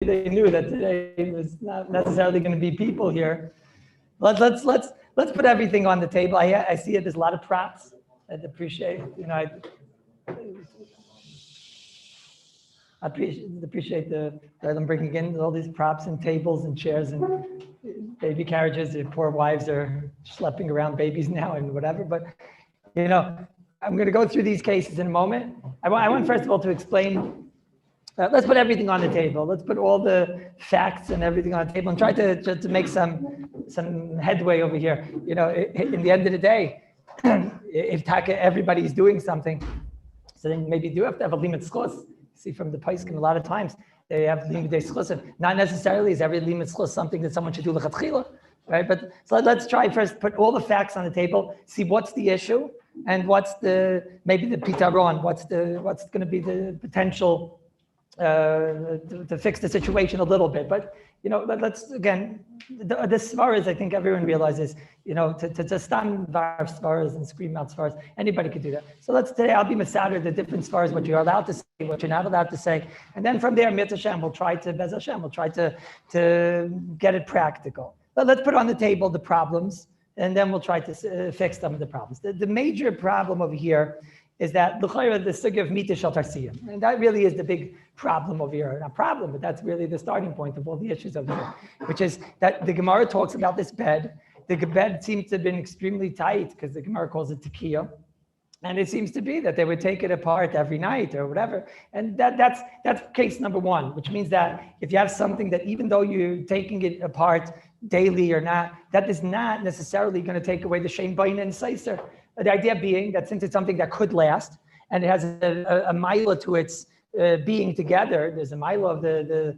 they knew that today was not necessarily going to be people here. Let's put everything on the table. I see it. There's a lot of props. I'd appreciate, I appreciate them bringing in all these props and tables and chairs and baby carriages. The poor wives are schlepping around babies now and whatever. But I'm going to go through these cases in a moment. I want first of all to explain. Let's put everything on the table. Let's put all the facts and everything on the table and try to make some headway over here. In the end of the day, if everybody's doing something, so then maybe you do have to have a limit schos. See from the Paiskim, a lot of times they have limit schos. Not necessarily is every limit schos something that someone should do lechatchila, right? But so let's try first put all the facts on the table, see what's the issue and what's maybe the pitaron, what's going to be the potential to fix the situation a little bit. But let's again, the svaras, I think everyone realizes, to stand var svaras and scream out svaras, anybody could do that. So today I'll be masader the different svaras, what you're allowed to say, what you're not allowed to say, and then from there, Mitzvah Hashem, we'll try to get it practical. But let's put on the table the problems, and then we'll try to fix some of the problems. The major problem over here is that the sugya of mita shel tarsiyim, and that really is the big problem over here. Not problem, but that's really the starting point of all the issues over here, which is that the Gemara talks about this bed. The bed seems to have been extremely tight because the Gemara calls it tekiah, and it seems to be that they would take it apart every night or whatever. And that's case number one, which means that if you have something that even though you're taking it apart daily or not, that is not necessarily going to take away the shem bain and seiser. The idea being that since it's something that could last and it has a mila to its being together, there's a mila of the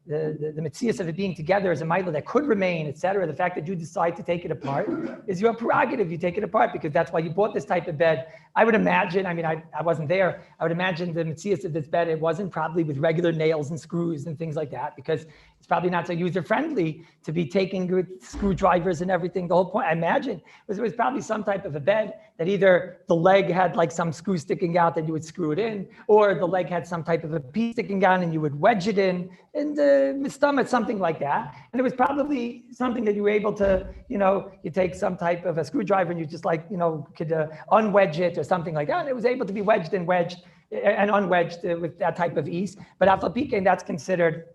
metzias of it being together is a mila that could remain, etc. The fact that you decide to take it apart is your prerogative. You take it apart because that's why you bought this type of bed. I would imagine, I wasn't there, I would imagine the metzias of this bed, it wasn't probably with regular nails and screws and things like that, because it's probably not so user-friendly to be taking with screwdrivers and everything. The whole point, I imagine, was it was probably some type of a bed that either the leg had like some screw sticking out that you would screw it in, or the leg had some type of a piece sticking out and you would wedge it in, and the stomach, something like that. And it was probably something that you were able to, you take some type of a screwdriver and you just could unwedge it or something like that. And it was able to be wedged and unwedged with that type of ease. But afal that's considered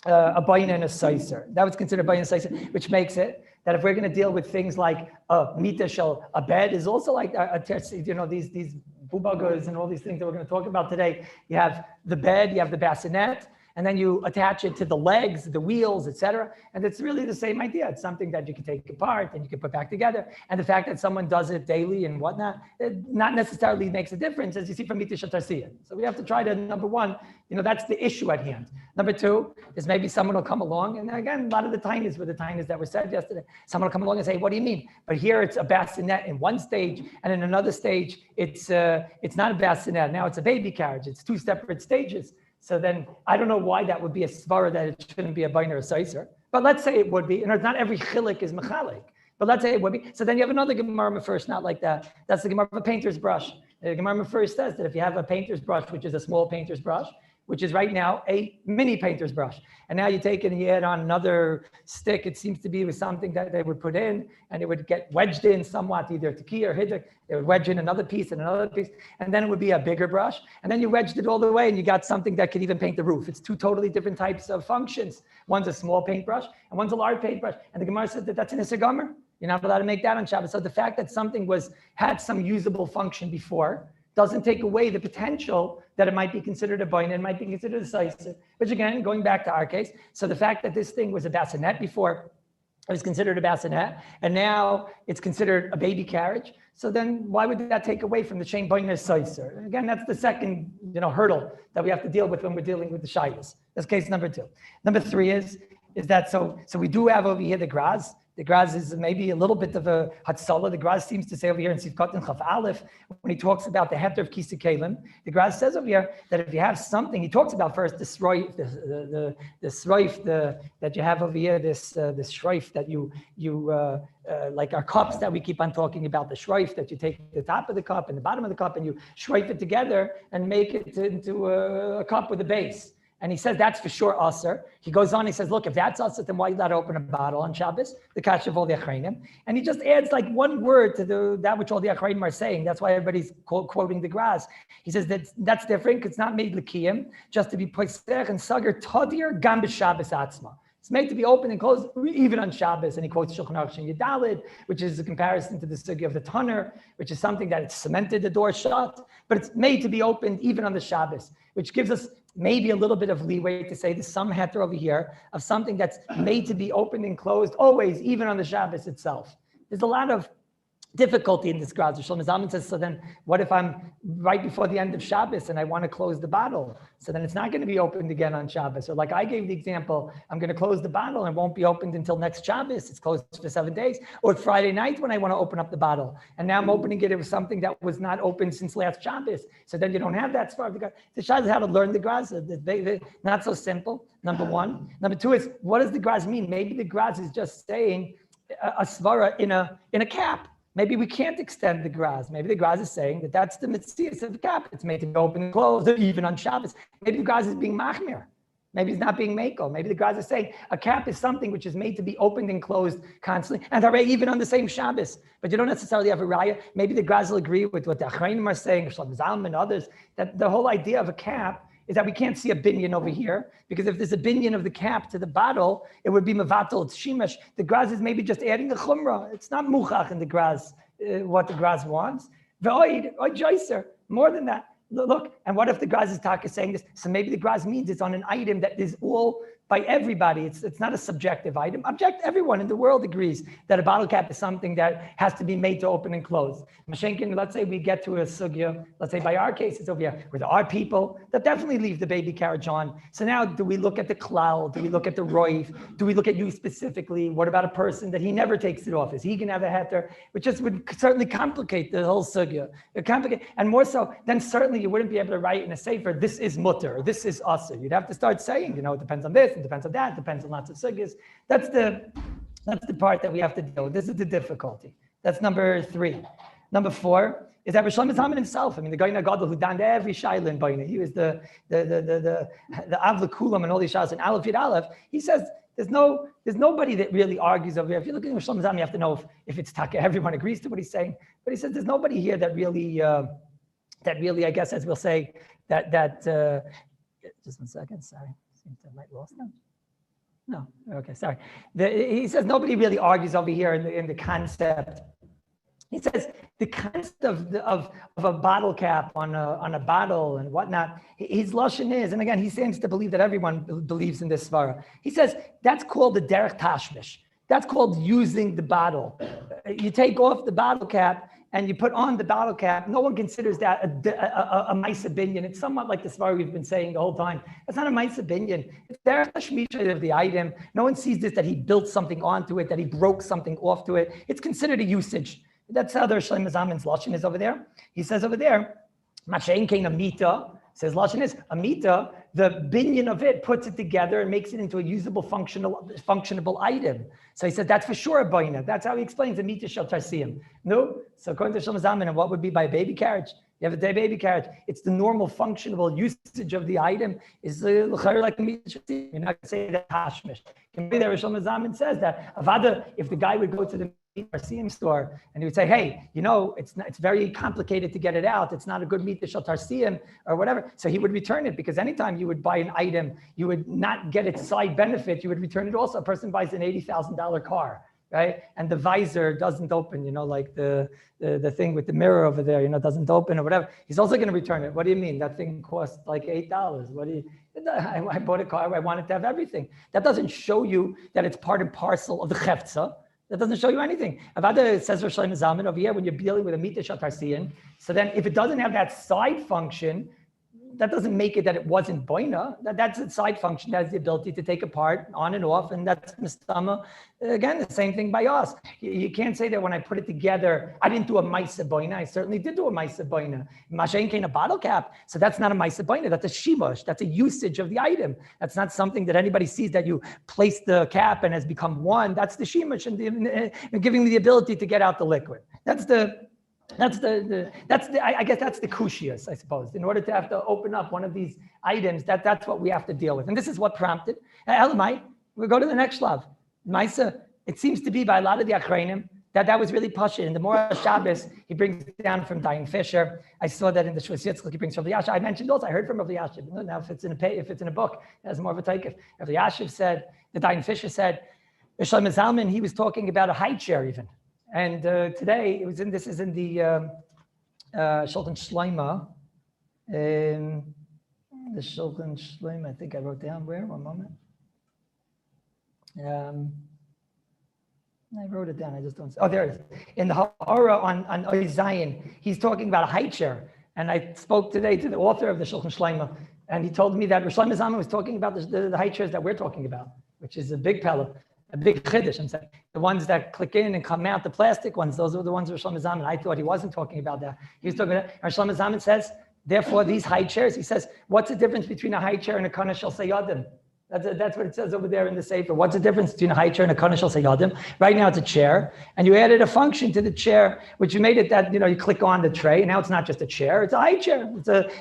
a bayin and a seiser. That was considered bayin and seiser, which makes it that if we're going to deal with things like mita shel, a bed is also like these bubagas and all these things that we're going to talk about today. You have the bed, you have the bassinet, and then you attach it to the legs, the wheels, etc. And it's really the same idea. It's something that you can take apart and you can put back together. And the fact that someone does it daily and whatnot, it not necessarily makes a difference, as you see from mita shel tarsiyim. So we have to try to, number one, that's the issue at hand. Number two is maybe someone will come along, and again, a lot of the tainas were the tainas that were said yesterday. Someone will come along and say, what do you mean? But here it's a bassinet in one stage, and in another stage, it's not a bassinet. Now it's a baby carriage. It's two separate stages. So then I don't know why that would be a svara that it shouldn't be a bain or a seiser. But let's say it would be. And not every chilik is mechalik. But let's say it would be. So then you have another Gemara first, not like that. That's the Gemara of a painter's brush. The Gemara first says that if you have a painter's brush, which is a small painter's brush, which is right now a mini painter's brush. And now you take it and you add on another stick. It seems to be with something that they would put in, and it would get wedged in somewhat, either tekiah or hiddik. They would wedge in another piece and another piece, and then it would be a bigger brush. And then you wedged it all the way, and you got something that could even paint the roof. It's two totally different types of functions. One's a small paintbrush, and one's a large paintbrush. And the Gemara said that that's an Issur Gomer. You're not allowed to make that on Shabbat. So the fact that something had some usable function before doesn't take away the potential that it might be considered a bain and might be considered a seiser. Which again, going back to our case, so the fact that this thing was a bassinet before, it was considered a bassinet, and now it's considered a baby carriage. So then why would that take away from the shem bain and seiser? Again, that's the second hurdle that we have to deal with when we're dealing with the shaylas. That's case number two. Number three is that so we do have over here the graz. The Graz is maybe a little bit of a Hatzalah. The Graz seems to say over here in Sivkot and Chaf Aleph, when he talks about the heter of Kisa Kalim, the Graz says over here that if you have something, he talks about first the sroif, that you have over here, this shroif that you like our cups that we keep on talking about, the shroif that you take the top of the cup and the bottom of the cup and you shroif it together and make it into a cup with a base. And he says that's for sure aser. He goes on, he says, look, if that's aser, then why you allowed to open a bottle on Shabbos? The kasha of all the achrayim. And he just adds like one word to that which all the achrayim are saying. That's why everybody's quoting the Graz. He says that's different because it's not made l'kiyim, just to be posech and sager tadir gam b'Shabbos atzma. It's made to be open and closed even on Shabbos. And he quotes Shulchan Aruch Shin Yudalid, which is a comparison to the sugya of the Tanner, which is something that it's cemented the door shut, but it's made to be opened even on the Shabbos, which gives us maybe a little bit of leeway to say there's some heter over here of something that's made to be opened and closed always, even on the Shabbos itself. There's a lot of difficulty in this Graz. Shlomo Zalman says, so then what if I'm right before the end of Shabbos and I want to close the bottle? So then it's not going to be opened again on Shabbos. Or like I gave the example, I'm going to close the bottle and it won't be opened until next Shabbos. It's closed for 7 days. Or Friday night when I want to open up the bottle. And now I'm opening it with something that was not open since last Shabbos. So then you don't have that svara. The Shabbos is how to learn the Graz. Not so simple, number one. Number two is, what does the Graz mean? Maybe the Graz is just saying a svara in a cap. Maybe we can't extend the Graz. Maybe the Graz is saying that that's the mitzvah of the cap. It's made to be open and closed, even on Shabbos. Maybe the Graz is being machmir. Maybe it's not being mako. Maybe the Graz is saying a cap is something which is made to be opened and closed constantly, and even on the same Shabbos. But you don't necessarily have a raya. Maybe the Graz will agree with what the Achrayim are saying, Shlomo Zalman and others, that the whole idea of a cap is that we can't see a binyan over here, because if there's a binyan of the cap to the bottle, it would be mevatel, it's shimash. The Graz is maybe just adding a chumrah. It's not muchach in the Graz, what the Graz wants. V'oid joiser, more than that. Look, and what if the Graz is taka saying this? So maybe the Graz means it's on an item that is all by everybody. It's not a subjective item. Everyone in the world agrees that a bottle cap is something that has to be made to open and close. Mashenkin, let's say we get to a sugya, let's say by our case, it's over here, where there are people that definitely leave the baby carriage on. So now do we look at the klal? Do we look at the roif? Do we look at you specifically? What about a person that he never takes it off? Is he going to have a heter? Which just would certainly complicate the whole sugya. And more so, then certainly you wouldn't be able to write in a sefer, this is mutter, this is asa. You'd have to start saying, it depends on this, it depends on that, it depends on lots of sugyas. That's the part that we have to deal with. This is the difficulty. That's number 3. Number 4 is that Shlomo Zalman himself. I mean, the guy Gadol who donned every shaila in Baina. He was the Avla Kulam and all these shaylas in Aleph Yud Aleph. He says there's nobody that really argues over here. If you're looking at Shlomo Zalman, you have to know if it's taka. Everyone agrees to what he's saying, but he says there's nobody here that really, I guess, as we'll say, that just 1 second. Sorry, seems I might lost them. No, okay, sorry. He says nobody really argues over here in the concept. He says the concept of a bottle cap on a bottle and whatnot, his lashon is, and again, he seems to believe that everyone believes in this svara. He says that's called the derech tashmish. That's called using the bottle. You take off the bottle cap and you put on the bottle cap. No one considers that a ma'aseh binyan. It's somewhat like the svara we've been saying the whole time. It's not a ma'aseh binyan. It's derech tashmish of the item. No one sees this, that he built something onto it, that he broke something off to it. It's considered a usage. That's how their Shlomo Zalman's lashon is over there. He says over there, Mashein kein amita, says lashon is amita, the binyan of it puts it together and makes it into a usable, functionable item. So he said that's for sure a baina. That's how he explains amita shel tarsiyim. No, so according to Shlomo Zalman, and what would be by a baby carriage? You have a baby carriage. It's the normal functional usage of the item is like a mita shel tarsiyim. You're not going to say that hashmish. Can be there. Shlomo Zalman says that avada, if the guy would go to the Tarsium store and he would say, hey, it's very complicated to get it out. It's not a good meat shel Tarsium or whatever. So he would return it, because anytime you would buy an item, you would not get its side benefit. You would return it also. A person buys an $80,000 car, right? And the visor doesn't open, like the thing with the mirror over there, doesn't open or whatever. He's also going to return it. What do you mean? That thing costs like $8. I bought a car. I wanted to have everything. That doesn't show you that it's part and parcel of the chefza. That doesn't show you anything. Avada says Rosh Shlomo Zalman over here, when you're dealing with a mita shel tarsiyin, so then if it doesn't have that side function, that doesn't make it that it wasn't boina. That's a side function that has the ability to take apart on and off, and that's mistama. Again, the same thing by us. You can't say that when I put it together, I didn't do a ma'aseh boina. I certainly did do a ma'aseh boina. Mashein kein a bottle cap, so that's not a ma'aseh boina. That's a shimush. That's a usage of the item. That's not something that anybody sees that you place the cap and has become one. That's the shimush and giving me the ability to get out the liquid. That's the I guess that's the kushias, I suppose. In order to have to open up one of these items, that's what we have to deal with. And this is what prompted. Elamai, we'll go to the next shlav. Maisa, it seems to be by a lot of the Achrayim that was really Pasha. In the Morah Shabbos, he brings it down from Dayan Fisher. I saw that in the Shvus Yitzchak, he brings from Rabbi Yashiv. I mentioned also, I heard from Rabbi Yashiv. Now, if it's in a book, it has more of a takeoff. Rabbi Yashiv said, the Dayan Fisher said, Shlomo Zalman, he was talking about a high chair even. And today, this is in the Shulchan Shlomo. The Shulchan Shlomo, I think I wrote down where, one moment. I wrote it down, I just don't see. Oh, there it is. In the Ha'ara on Zion, he's talking about a high chair. And I spoke today to the author of the Shulchan Shlomo, and he told me that Shlomo Zalman was talking about the high chairs that we're talking about, which is a big pella, a big chiddush. I'm saying the ones that click in and come out, the plastic ones, those are the ones of Shlomo Zalman. I thought he wasn't talking about that. He was talking about, and Shlomo Zalman says, therefore, these high chairs, he says, what's the difference between a high chair and a kana shel sayadim? That's what it says over there in the Sefer. What's the difference between a high chair and a kana shel sayadim? Right now it's a chair, and you added a function to the chair, which you made it that, you click on the tray, and now it's not just a chair, it's a high chair.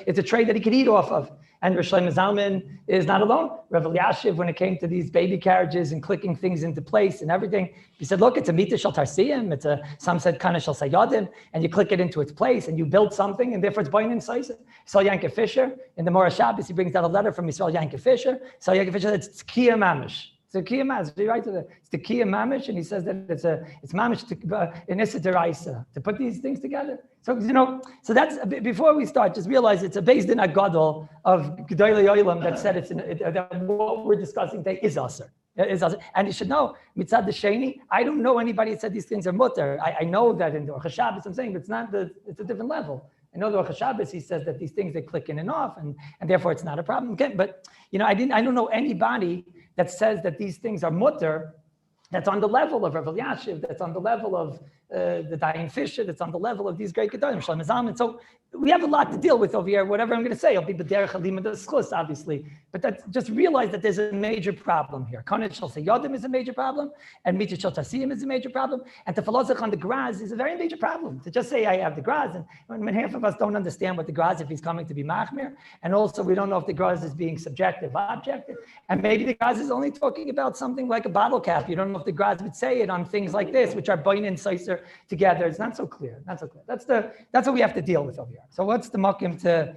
It's a tray that he could eat off of. And Rosh Shlomo Zalman is not alone. Rabbi Yashiv, when it came to these baby carriages and clicking things into place and everything, he said, look, it's a mita shel tarsiyim, some said kana shel sayadim, and you click it into its place, and you build something, and therefore it's boyin inside. Yisrael Yankev Fisher, in the Morah Shabbos, he brings down a letter from Yisrael Yankev Fisher. Yisrael Yankev Fisher, it's Tkiyah Mamish. It's a Kiyah Mamish. He writes it's the Kiyah Mamish, and he says that it's Mamish in Issa Deraisa, to put these things together. So, so that's, before we start, just realize it's a based in a gadol of Gedolei Olam that said that what we're discussing today is Aser. And you should know, Mitzad Sheni, I don't know anybody that said these things are mutter. I know that in the Rosh Hashanah, I'm saying, but it's a different level. I know the Rosh Hashanah, he says that these things, they click in and off, and therefore it's not a problem. Okay, but, I don't know anybody that says that these things are mutter, that's on the level of Rabbi Yashiv, that's on the level of the Dayan Fisher, that's on the level of these great Gedolim, Shlomo Zalman. So we have a lot to deal with over here. Whatever I'm going to say, I'll be b'derech halima d'schus, obviously. But just realize that there's a major problem here. Kana shel sayadim is a major problem, and mita shel tasiyim is a major problem, and to philosoph on the graz is a very major problem. To just say I have the graz, and when half of us don't understand what the graz, if he's coming to be machmir, and also we don't know if the graz is being subjective, objective, and maybe the graz is only talking about something like a bottle cap. You don't know if the graz would say it on things like this, which are bain and seiser together. It's not so clear. Not so clear. That's what we have to deal with over here. So what's the makim to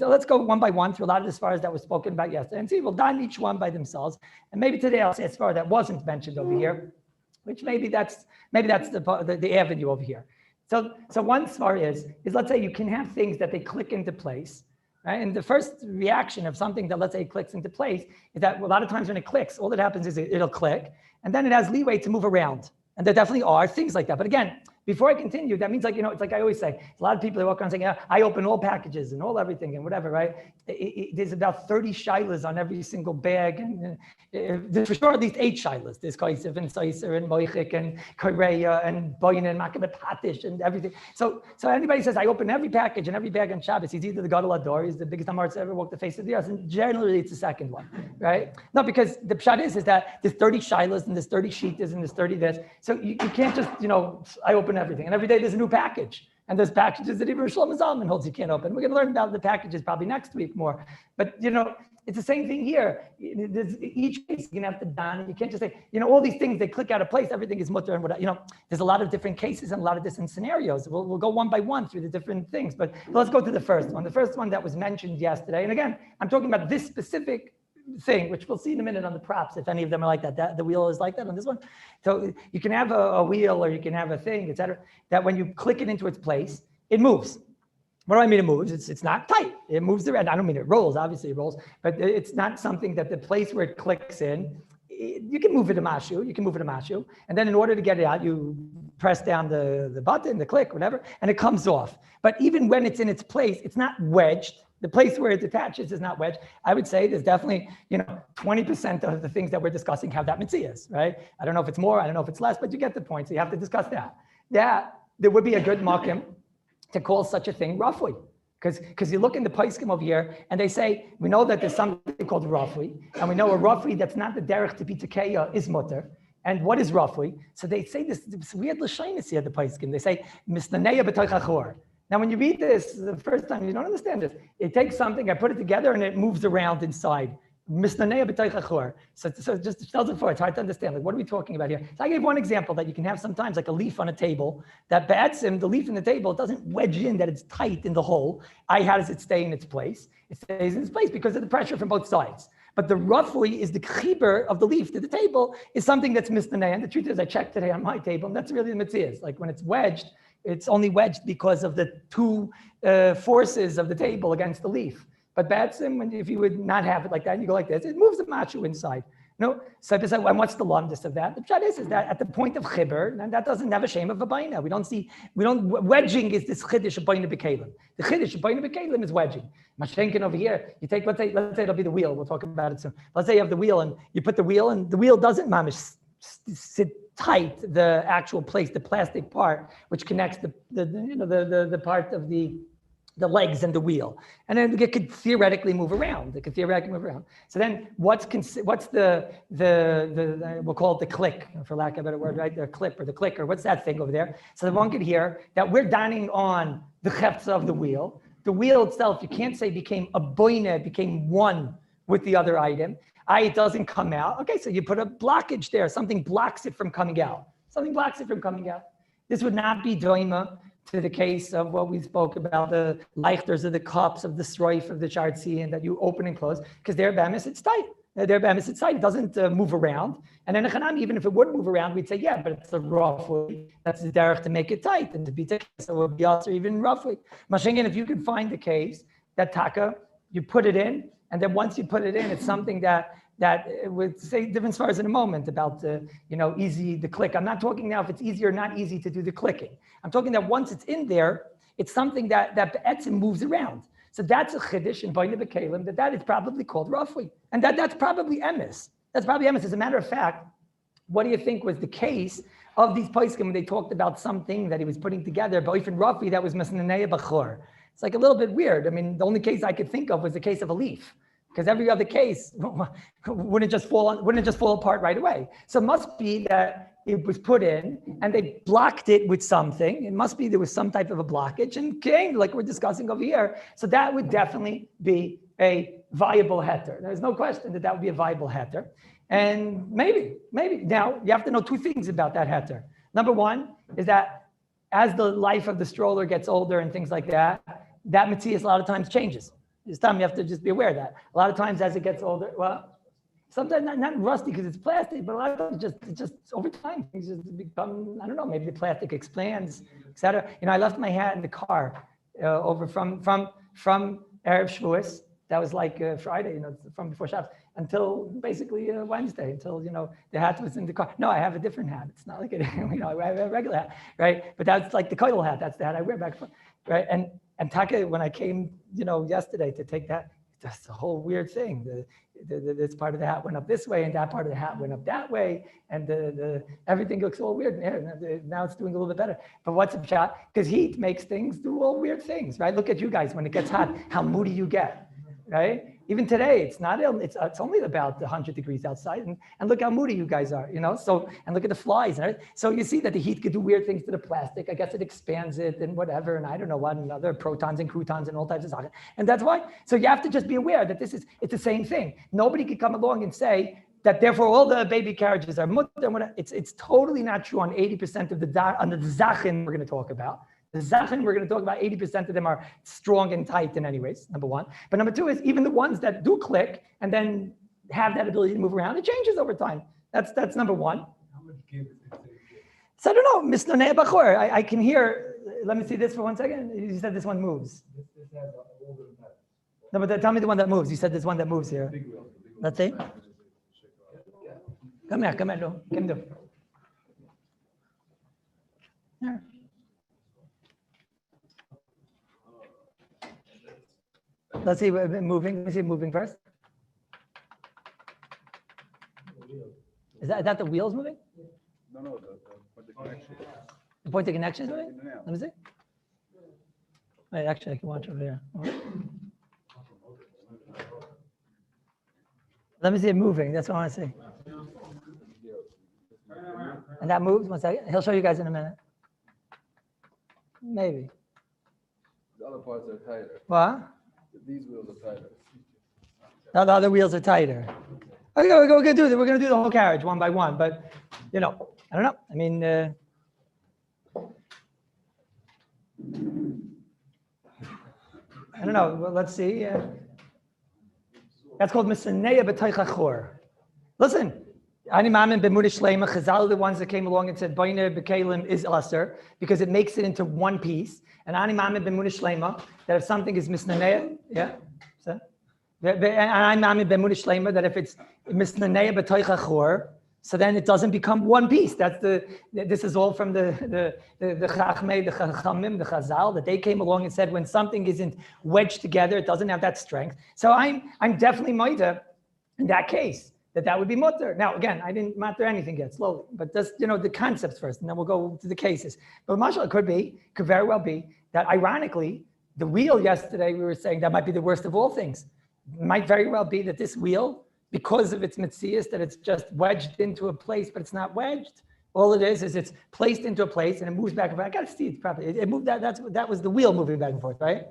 let's go one by one through a lot of the svaras that was spoken about yesterday, and see, we'll dive each one by themselves. And maybe today I'll say a svara that wasn't mentioned over here, which maybe that's the avenue over here. So one svara is let's say you can have things that they click into place. Right? And the first reaction of something that, let's say, clicks into place is that a lot of times when it clicks, all that happens is it'll click, and then it has leeway to move around. And there definitely are things like that. But again, before I continue, that means it's like I always say, a lot of people that walk around saying, I open all packages and all everything and whatever, right? There's about 30 shilas on every single bag. And there's for sure at least 8 shilas. There's Kaisiv and Saiser and Moichik and Korea and Boyin and Makabet Patish and everything. So anybody says, I open every package and every bag on Shabbos, he's either the Gadol Ador, he's the biggest Amar to ever walk the face of the earth. And generally it's the second one, right? No, because the pshat is that there's 30 shilas and there's 30 sheetas and there's 30 this. So you can't just, I open everything. And every day there's a new package. And there's packages that even Shlomo Zalman holds you can't open. We're going to learn about the packages probably next week more. But, it's the same thing here. Each case you can have to don. You can't just say, all these things, they click out of place. Everything is mutter and whatever. There's a lot of different cases and a lot of different scenarios. We'll go one by one through the different things. But let's go to the first one. The first one that was mentioned yesterday. And again, I'm talking about this specific thing, which we'll see in a minute on the props, if any of them are like that. The wheel is like that on this one. So you can have a wheel or you can have a thing, etc., that when you click it into its place, it moves. What do I mean it moves? It's not tight. It moves around. I don't mean it rolls. Obviously it rolls, but it's not something that the place where it clicks in, you can move it to mashu. And then in order to get it out, you press down the button, the click, whatever, and it comes off. But even when it's in its place, it's not wedged. The place where it attaches is not wedged. I would say there's definitely, 20% of the things that we're discussing have that mitzvah, right? I don't know if it's more, I don't know if it's less, but you get the point. So you have to discuss that. There would be a good makim to call such a thing roughly. Because you look in the Paiskim over here, and they say, we know that there's something called roughly, and we know a roughly that's not the derech to be tekeya is mutter. And what is roughly? So they say this weird lashonis here at the Paiskim. They say misnaneya b'toich hachor. Now, when you read this the first time, you don't understand this. It takes something, I put it together, and it moves around inside. Misnaneya b'toich hachor. So it just tells it for it's hard to understand. Like, what are we talking about here? So I gave one example that you can have sometimes, like a leaf on a table. That ba'atzim, the leaf in the table, it doesn't wedge in, that it's tight in the hole. How does it stay in its place? It stays in its place because of the pressure from both sides. But the roughly is the chiber of the leaf to the table is something that's misnanei. And the truth is, I checked today on my table, and that's really the mitzvah. Like when it's wedged, it's only wedged because of the two forces of the table against the leaf. But batsim, if you would not have it like that, and you go like this, it moves the machu inside. No, so and what's the lumdus of that? The pshat is that at the point of chibur, and that doesn't have a shame of a baina. Wedging is this chiddush of baina b'kelim. The chiddush of baina b'kelim is wedging. Mashenkin over here, you take, let's say it'll be the wheel. We'll talk about it soon. Let's say you have the wheel and you put the wheel, and the wheel doesn't mamish sit tight, the actual place, the plastic part, which connects the part of the legs and the wheel, and then it could theoretically move around. So then, what's the we'll call it the click, for lack of a better word, right? The clip or the clicker. What's that thing over there? So that one could hear that we're dining on the chefts of the wheel. The wheel itself, you can't say became a boina, became one with the other item. It doesn't come out. Okay, so you put a blockage there. Something blocks it from coming out. This would not be doima to the case of what we spoke about, the leichters of the cups, of the sroif, of the chartzi, and that you open and close, because their bemis, it's tight. It doesn't move around. And then even if it would move around, we'd say, yeah, but it's a rough way. That's the derech to make it tight and to be tight. So it would be also even roughly. Mashengen, if you could find the case that taka, you put it in, and then once you put it in, it's something that would say different stars in a moment about easy, the click. I'm not talking now if it's easy or not easy to do the clicking. I'm talking that once it's in there, it's something that etzim moves around. So that's a chiddush in Baina B'Kelim, that is probably called roughly. And that's probably emes. As a matter of fact, what do you think was the case of these poskim when they talked about something that he was putting together, but even roughly that was mesnaneya b'chor? It's like a little bit weird. I mean, the only case I could think of was the case of a leaf, because every other case wouldn't just fall apart right away. So it must be that it was put in and they blocked it with something. It must be there was some type of a blockage and came, like we're discussing over here. So that would definitely be a viable heter. There's no question that would be a viable heter. And maybe. Now, you have to know two things about that heter. Number one is that as the life of the stroller gets older and things like that metzias a lot of times changes. This time you have to just be aware of that. A lot of times as it gets older, well, sometimes not rusty because it's plastic, but a lot of times it just over time things just become, I don't know, maybe the plastic expands, etc. I left my hat in the car over from Erev Shavuos. That was like Friday, from before Shabbos until basically Wednesday, until the hat was in the car. No, I have a different hat. It's not like I have a regular hat, right? But that's like the kotel hat. That's the hat I wear back, right? And Taka, when I came, yesterday to take that, that's a whole weird thing. This part of the hat went up this way, and that part of the hat went up that way, and the everything looks all weird. Now it's doing a little bit better. But what's a shot? Because heat makes things do all weird things, right? Look at you guys when it gets hot, how moody you get. Right? Even today, it's only about 100 degrees outside, and look how moody you guys are, So, and look at the flies, right? So you see that the heat could do weird things to the plastic. I guess it expands it and whatever, and I don't know what, and other protons and croutons and all types of stuff. And that's why. So you have to just be aware that it's the same thing. Nobody could come along and say that therefore all the baby carriages are mutter. It's totally not true on 80% of the zachin we're going to talk about. The zachin we're going to talk about, 80% of them are strong and tight in any ways, number one. But number two is even the ones that do click and then have that ability to move around, it changes over time. That's number one. So I don't know, Misnonei Bachor, I can hear, let me see this for 1 second. You said this one moves. No, but tell me the one that moves. You said this one that moves here. Let's see. Come here, Lou. Come do. Here. Let's see moving. Let me see moving first. Is that the wheels moving? No, the connection. The point of connection is moving? Let me see. Wait, actually, I can watch over here. Let me see it moving. That's what I want to see. And that moves. 1 second. He'll show you guys in a minute. Maybe. The other parts are tighter. What? These wheels are tighter. Now the other wheels are tighter. Okay, we're gonna do the whole carriage one by one, but I don't know. I mean, I don't know. Well, let's see. That's called Misaneya B'Toich HaChor. Listen, Ani Mamin B'Mudah Shleima, Chazal are the ones that came along and said Baina B'Kalim is Aser because it makes it into one piece. And Ani Mamin B'Mudah Shleima, that if something is Misaneya, yeah. So, Ani Mamin B'Mudah Shleima, that if it's Misaneya B'Toich HaChor, so then it doesn't become one piece. This is all from the Chachmei, the Chachamim, the Chazal, that they came along and said when something isn't wedged together, it doesn't have that strength. So I'm definitely moida in that case, that would be mutter. Now, again, I didn't matter anything yet, slowly, but just, the concepts first, and then we'll go to the cases. But Marshall, it could very well be that ironically, the wheel yesterday, we were saying that might be the worst of all things. It might very well be that this wheel, because of its mitzias, that it's just wedged into a place, but it's not wedged. All it is it's placed into a place and it moves back and forth. I got to see it properly. It moved that was the wheel moving back and forth, right?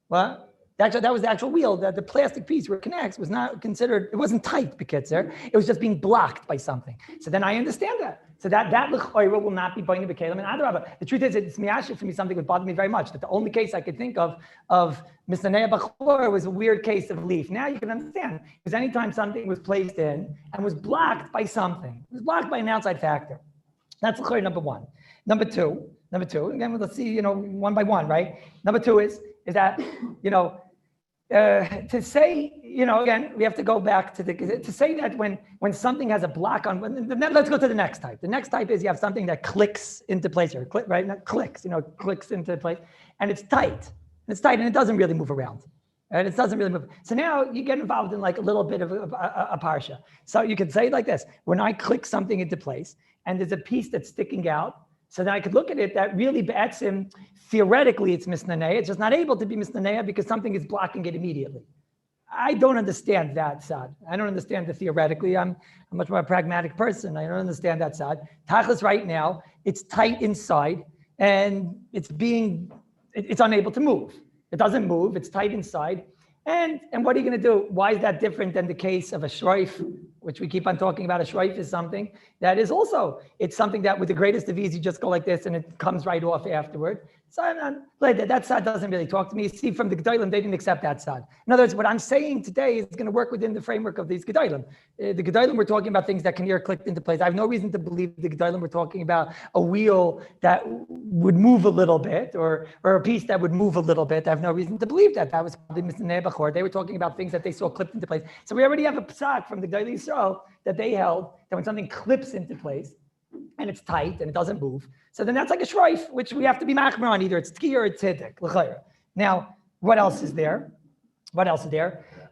What? That was the actual wheel. That the plastic piece where it connects was not considered. It wasn't tight, bekitzer. It was just being blocked by something. So then I understand that. So that l'choira will not be binding b'kelim and adrabah. The truth is, it's miyashif for me something that bothered me very much. That the only case I could think of misanei b'chor was a weird case of leaf. Now you can understand because anytime something was placed in and was blocked by something, it was blocked by an outside factor. That's l'choira number one. Number two. Again, let's see, one by one, right? Number two is that to say, again, we have to go back to say that when something has a block on, let's go to the next type. The next type is you have something that clicks into place, or right? Not clicks, clicks into place, and it's tight. And it doesn't really move around. Right? It doesn't really move. So now you get involved in like a little bit of a Parsha. So you could say it like this: when I click something into place and there's a piece that's sticking out, so then I could look at it that really be'etzim, theoretically it's misnaneya. It's just not able to be misnaneya because something is blocking it immediately. I don't understand that side. I don't understand the theoretically. I'm a much more pragmatic person. I don't understand that side. Tachlis right now, it's tight inside and it's unable to move. It doesn't move, it's tight inside. And what are you going to do? Why is that different than the case of a shroif, which we keep on talking about? A shroif is something that is also, it's something that with the greatest of ease, you just go like this and it comes right off afterward. So that side doesn't really talk to me. See, from the Gedolim, they didn't accept that side. In other words, what I'm saying today is going to work within the framework of these Gedolim. The Gedolim, we're talking about things that can hear clicked into place. I have no reason to believe the Gedolim we're talking about a wheel that would move a little bit or a piece that would move a little bit. I have no reason to believe that. That was probably Mishneh Bachor. They were talking about things that they saw clipped into place. So we already have a psak from the Gedolei Yisrael that they held that when something clips into place, and it's tight and it doesn't move. So then that's like a shroif, which we have to be machmer on. Either it's tki or it's hidik. Now, what else is there?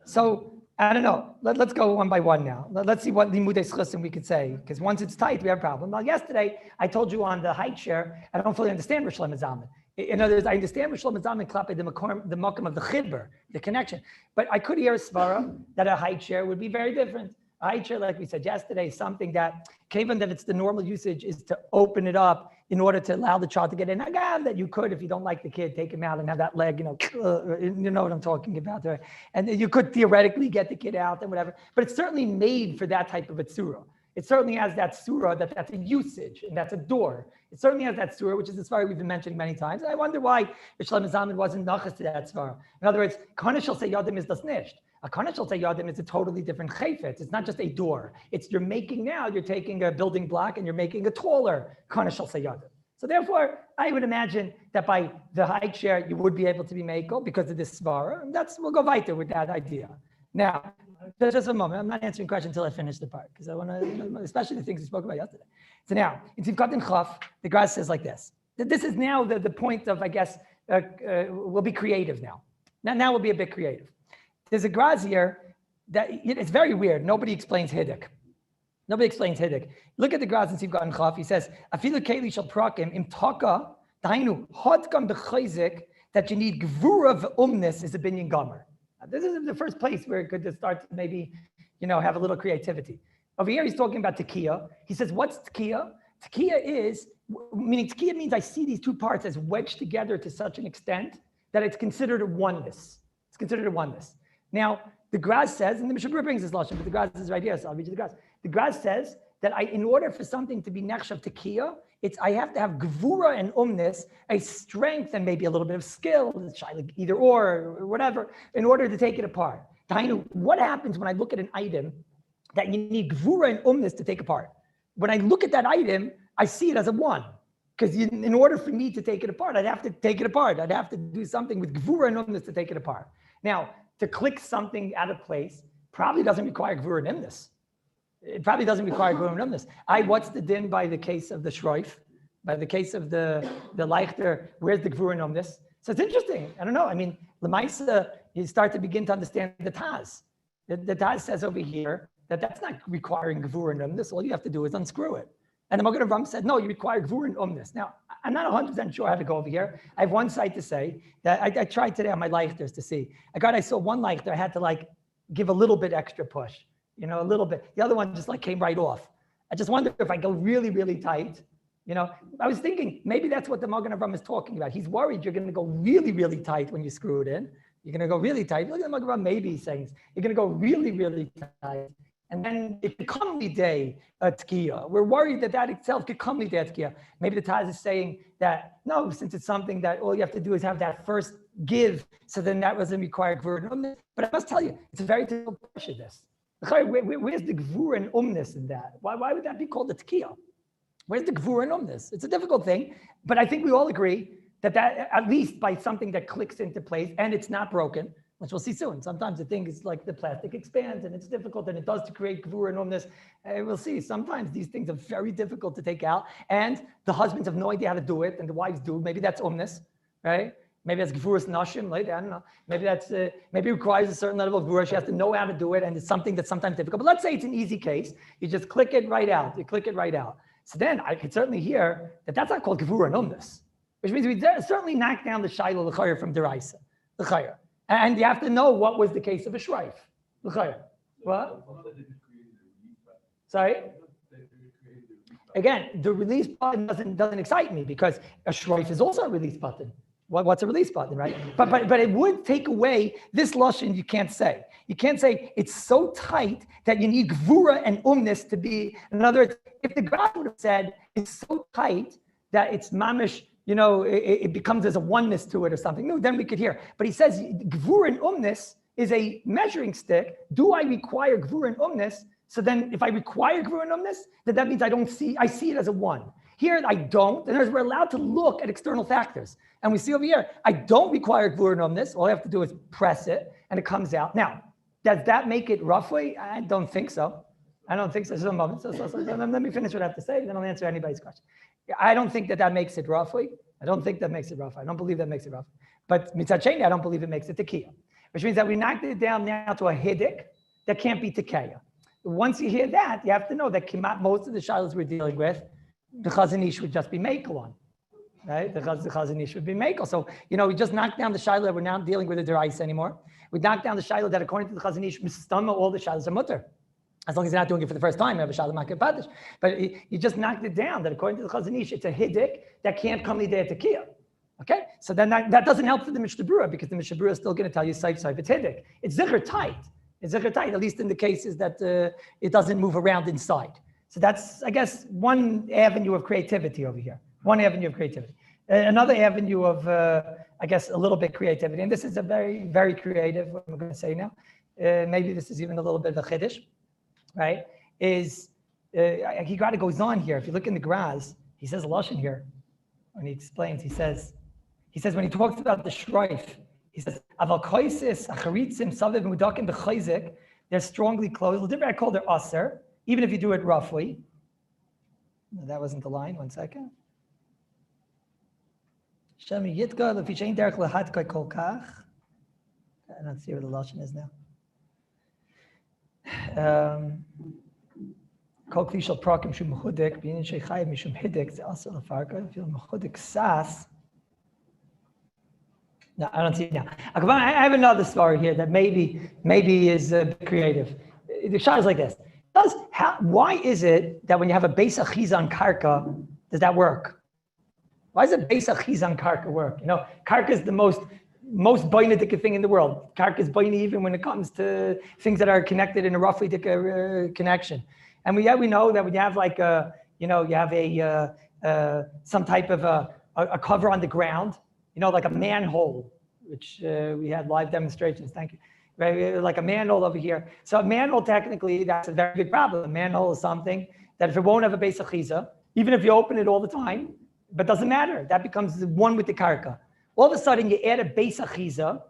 So I don't know. Let's go one by one now. Let's see what limudei schusim we could say, because once it's tight, we have a problem. Now, yesterday I told you on the height share, I don't fully understand Rosh Hashanah. In other words, I understand Rosh Hashanah klape the makom of the chibur, the connection, but I could hear a svara that a height share would be very different. Height share, like we said yesterday, is something that, given that it's the normal usage, is to open it up in order to allow the child to get in. Again, that you could, if you don't like the kid, take him out and have that leg, you know what I'm talking about there. And you could theoretically get the kid out and whatever, but it's certainly made for that type of a surah. It certainly has that surah that's a usage and that's a door. It certainly has that surah, which is the svara we've been mentioning many times. I wonder why Rishlem Zaman wasn't nachas to that svara. In other words, Kana shel Yadim is das nicht. A Kana shel Yadim is a totally different chayfetz. It's not just a door. You're taking a building block and you're making a taller Kana shel Yadim. So therefore, I would imagine that by the height share, you would be able to be mako because of this svara. And we'll go weiter with that idea. Now, just a moment. I'm not answering questions until I finish the part because I want to, especially the things we spoke about yesterday. So now, in Tivkat and Chaf, the Graz says like this. This is now the point of, I guess, we'll be creative now. Now we'll be a bit creative. There's a Graz here that it's very weird. Nobody explains Hiddik. Look at the Graz in Tivkat and Chaf. He says, Afilu Keli shall prakim im taka dainu hodkam b'chayzik that you need gvura v'umnis is a binyan gomer. This is the first place where it could just start to maybe, have a little creativity. Over here, he's talking about tekiah. He says, what's tekiah? Tekiya tekiya means I see these two parts as wedged together to such an extent that it's considered a oneness. It's considered a oneness. Now, the Graz says, and the Mishabur brings this lashon, but the Graz is right here, so I'll read you the Graz. The Graz says that in order for something to be nechshav tekiya, I have to have gvura and umnis, a strength and maybe a little bit of skill, like either or whatever, in order to take it apart. What happens when I look at an item that you need gvura and umnis to take apart? When I look at that item, I see it as a one. Because in order for me to take it apart, I'd have to take it apart. I'd have to do something with gvura and umnis to take it apart. Now, to click something out of place probably doesn't require gvura and umnis. It probably doesn't require gvura and umnis. What's the din by the case of the shroif? By the case of the leichter, where's the gvura and umnis? So it's interesting. I don't know. I mean, Lemaisa, you start to begin to understand the Taz. The Taz says over here that that's not requiring gvura and umnis. All you have to do is unscrew it. And the Magen Avraham said, no, you require gvura and umnis. Now, I'm not 100% sure how to go over here. I have one site to say that I tried today on my leichters to see. I saw one leichter, I had to give a little bit extra push, a little bit. The other one just came right off. I just wonder if I go really, really tight. I was thinking maybe that's what the Magen Avraham is talking about. He's worried you're going to go really, really tight when you screw it in. You're going to go really tight. Look at the Magen Avraham, maybe he's saying you're going to go really, really tight. And then it could come lidei tekiya. We're worried that itself could come lidei tekiya. Maybe the Taz is saying that, no, since it's something that all you have to do is have that first give, so then that wasn't required gvura. But I must tell you, it's a very difficult question, this. Where's the gvura and umnis in that? Why would that be called a tekiya? Where's the gvura and umnis? It's a difficult thing, but I think we all agree that at least by something that clicks into place and it's not broken, which we'll see soon. Sometimes the thing is like the plastic expands and it's difficult and it does to create gvura and umnis. We'll see. Sometimes these things are very difficult to take out and the husbands have no idea how to do it and the wives do. Maybe that's umnis, right? Maybe that's gvuras nashim, I don't know. Maybe that's maybe it requires a certain level of gvura. She has to know how to do it and it's something that's sometimes difficult. But let's say it's an easy case. You just click it right out. You click it right out. So then I could certainly hear that that's not called gvura and umnis, which means we certainly knock down the shaila l'chayr from deraisa, l'chayr. And you have to know what was the case of a shreif. What? Sorry? Again, the release button doesn't excite me because a shreif is also a release button. What's a release button, right? But it would take away this lashon. You can't say. You can't say it's so tight that you need gvura and umnis to be. In other words, if the Graz would have said it's so tight that it's mamish, it becomes there's a oneness to it or something. No, then we could hear. But he says gvura and umnis is a measuring stick. Do I require gvura and umnis? So then if I require gvura and umnis, then that means I see it as a one. Here I don't. And we're allowed to look at external factors. And we see over here, I don't require gvura and umnis. All I have to do is press it and it comes out. Now, does that make it roughly? I don't think so. I don't think so. Just a moment. So let me finish what I have to say, then I'll answer anybody's question. I don't think that makes it roughly. I don't think that makes it rough. I don't believe that makes it rough. But mitzad sheni, I don't believe it makes it tekiya, which means that we knocked it down now to a hiddik that can't be tekiya. Once you hear that, you have to know that most of the shilas we're dealing with, the Chazon Ish would just be makel on, right? The Chazon Ish would be makel. So, we just knocked down the shilah. We're not dealing with the deraisa anymore. We knocked down the shilah that according to the Chazon Ish, mistama, all the shilas are mutter. As long as you're not doing it for the first time, you have a shalom makeh. But you just knocked it down that according to the Chazon Ish, it's a hiddik that can't come lidei tekiya. Okay? So then that doesn't help for the Mishnah Berurah because the Mishnah Berurah is still going to tell you saif, it's hiddik. It's zikr tight. It's zikr tight, at least in the cases that it doesn't move around inside. So that's, I guess, one avenue of creativity over here. One avenue of creativity. Another avenue of, I guess, a little bit creativity. And this is a very, very creative, what I'm going to say now. Maybe this is even a little bit of a chiddush. Right, is he got it goes on here. If you look in the Graz, he says a lashon here. When he explains, he says when he talks about the shreif, he says aval koisis acharitzim saviv mudakim b'chayzik. They're strongly closed. I call it aser, even if you do it roughly. No, that wasn't the line. 1 second. Shemi yitka lefi shein derech lehatkay kol kach. I don't see where the lashon is now. Kol kli shel prakim shu mechudik b'inin sheichayev mishum hiddik ze asur lefarka. If you're mechudik sas. No, I don't see it now. I have another story here that maybe is a bit creative. The shot is like this: Why is it that when you have a beis achiza on karka, does that work? Why does a beis achiza on karka work? Karka is the most boinadik thing in the world. Karka is boini even when it comes to things that are connected in a roughly connection. And we know that when you have like some type of a cover on the ground, like a manhole, which we had live demonstrations. Thank you. Right, like a manhole over here. So a manhole, technically, that's a very big problem. A manhole is something that if it won't have a beis achiza, even if you open it all the time, but doesn't matter. That becomes one with the karka. All of a sudden, you add a beis achiza,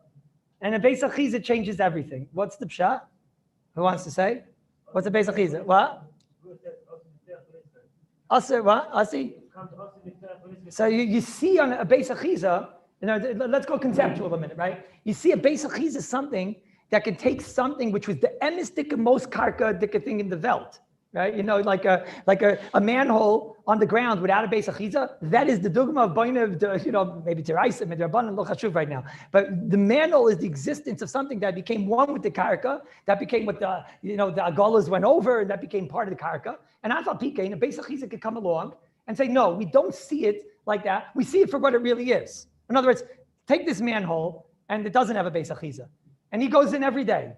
and a beis achiza changes everything. What's the pshat? Who wants to say? What's a beis achiza? What? Asi, what? Asi? So you see on a beis achiza, let's go conceptual a minute, right? You see a beis achiza is something that can take something which was the emistic most karka thing in the Welt, right? Like a manhole on the ground without a beis achiza. That is the dogma of boina, maybe teraisa, maybe rabbanan, lo chashuv right now. But the manhole is the existence of something that became one with the karka, that became what the agalas went over, and that became part of the karka. And I thought, PK, a beis achiza could come along and say, no, we don't see it like that. We see it for what it really is. In other words, take this manhole, and it doesn't have a beis achiza. And he goes in every day.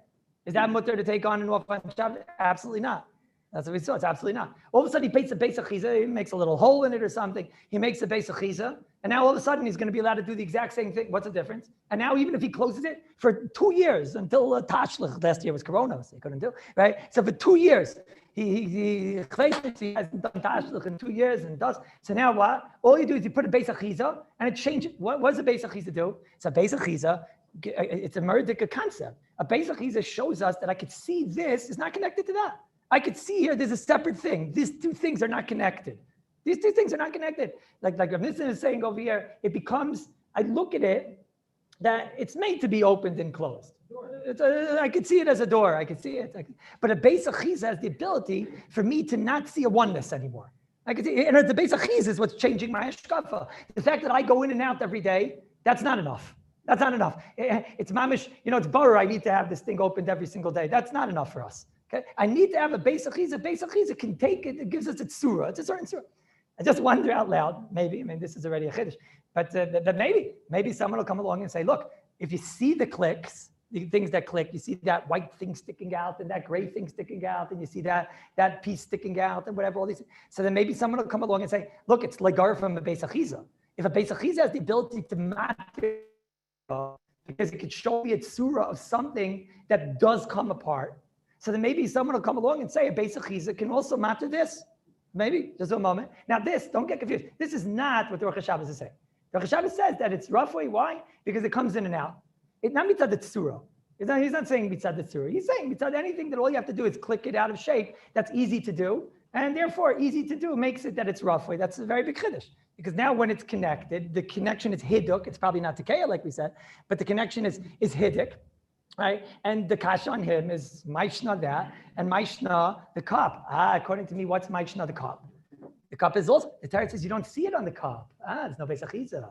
Is that mutter to take on and off on Shabbat? Absolutely not. That's what we saw. It's absolutely not. All of a sudden, he paints a beis achiza. He makes a little hole in it or something. He makes a beis achiza. And now all of a sudden, he's going to be allowed to do the exact same thing. What's the difference? And now even if he closes it for 2 years, until Tashlich, last year was Corona, so he couldn't do, right? So for 2 years, he hasn't done Tashlich in 2 years and does. So now what? All you do is you put a beis achiza and it changes. What does a beis achiza do? It's a beis achiza. It's a murdic concept. A beis achiza shows us that I could see this is not connected to that. I could see here there's a separate thing. These two things are not connected. These two things are not connected. Like Rabbi is saying over here, it becomes, I look at it, that it's made to be opened and closed. I could see it as a door. I could see it. But a beis achiza has the ability for me to not see a oneness anymore. I could see, and the beis achiza is what's changing my hashkafa. The fact that I go in and out every day, that's not enough. That's not enough. It's mamish, it's borrow. I need to have this thing opened every single day. That's not enough for us. Okay, I need to have a beis achiza. Beis achiza can take it. It gives us its surah. It's a certain surah. I just wonder out loud. Maybe. I mean, this is already a chiddush. But maybe someone will come along and say, look, if you see the clicks, the things that click, you see that white thing sticking out and that gray thing sticking out, and you see that piece sticking out and whatever, all these things. So then maybe someone will come along and say, look, it's lagar from a beis achiza. If a beis achiza has the ability to matter, because it could show me its surah of something that does come apart. So then maybe someone will come along and say a beis achiza can also matter this. Maybe, just a moment. Now this, don't get confused. This is not what the Rosh Hashanah is saying. The Rosh Hashanah says that it's roughly. Why? Because it comes in and out. It's not mitzad the tzura. He's not saying mitzad the tzura. He's saying mitzad anything that all you have to do is click it out of shape. That's easy to do. And therefore, easy to do makes it that it's roughly. That's a very big chiddush. Because now when it's connected, the connection is hiduk. It's probably not tekeya like we said, but the connection is hiduk, right? And the kash on him is maishna that, and maishna the cup. According to me, what's maishna the cup? The cup is also, the Torah says you don't see it on the cup. There's no beis achiza.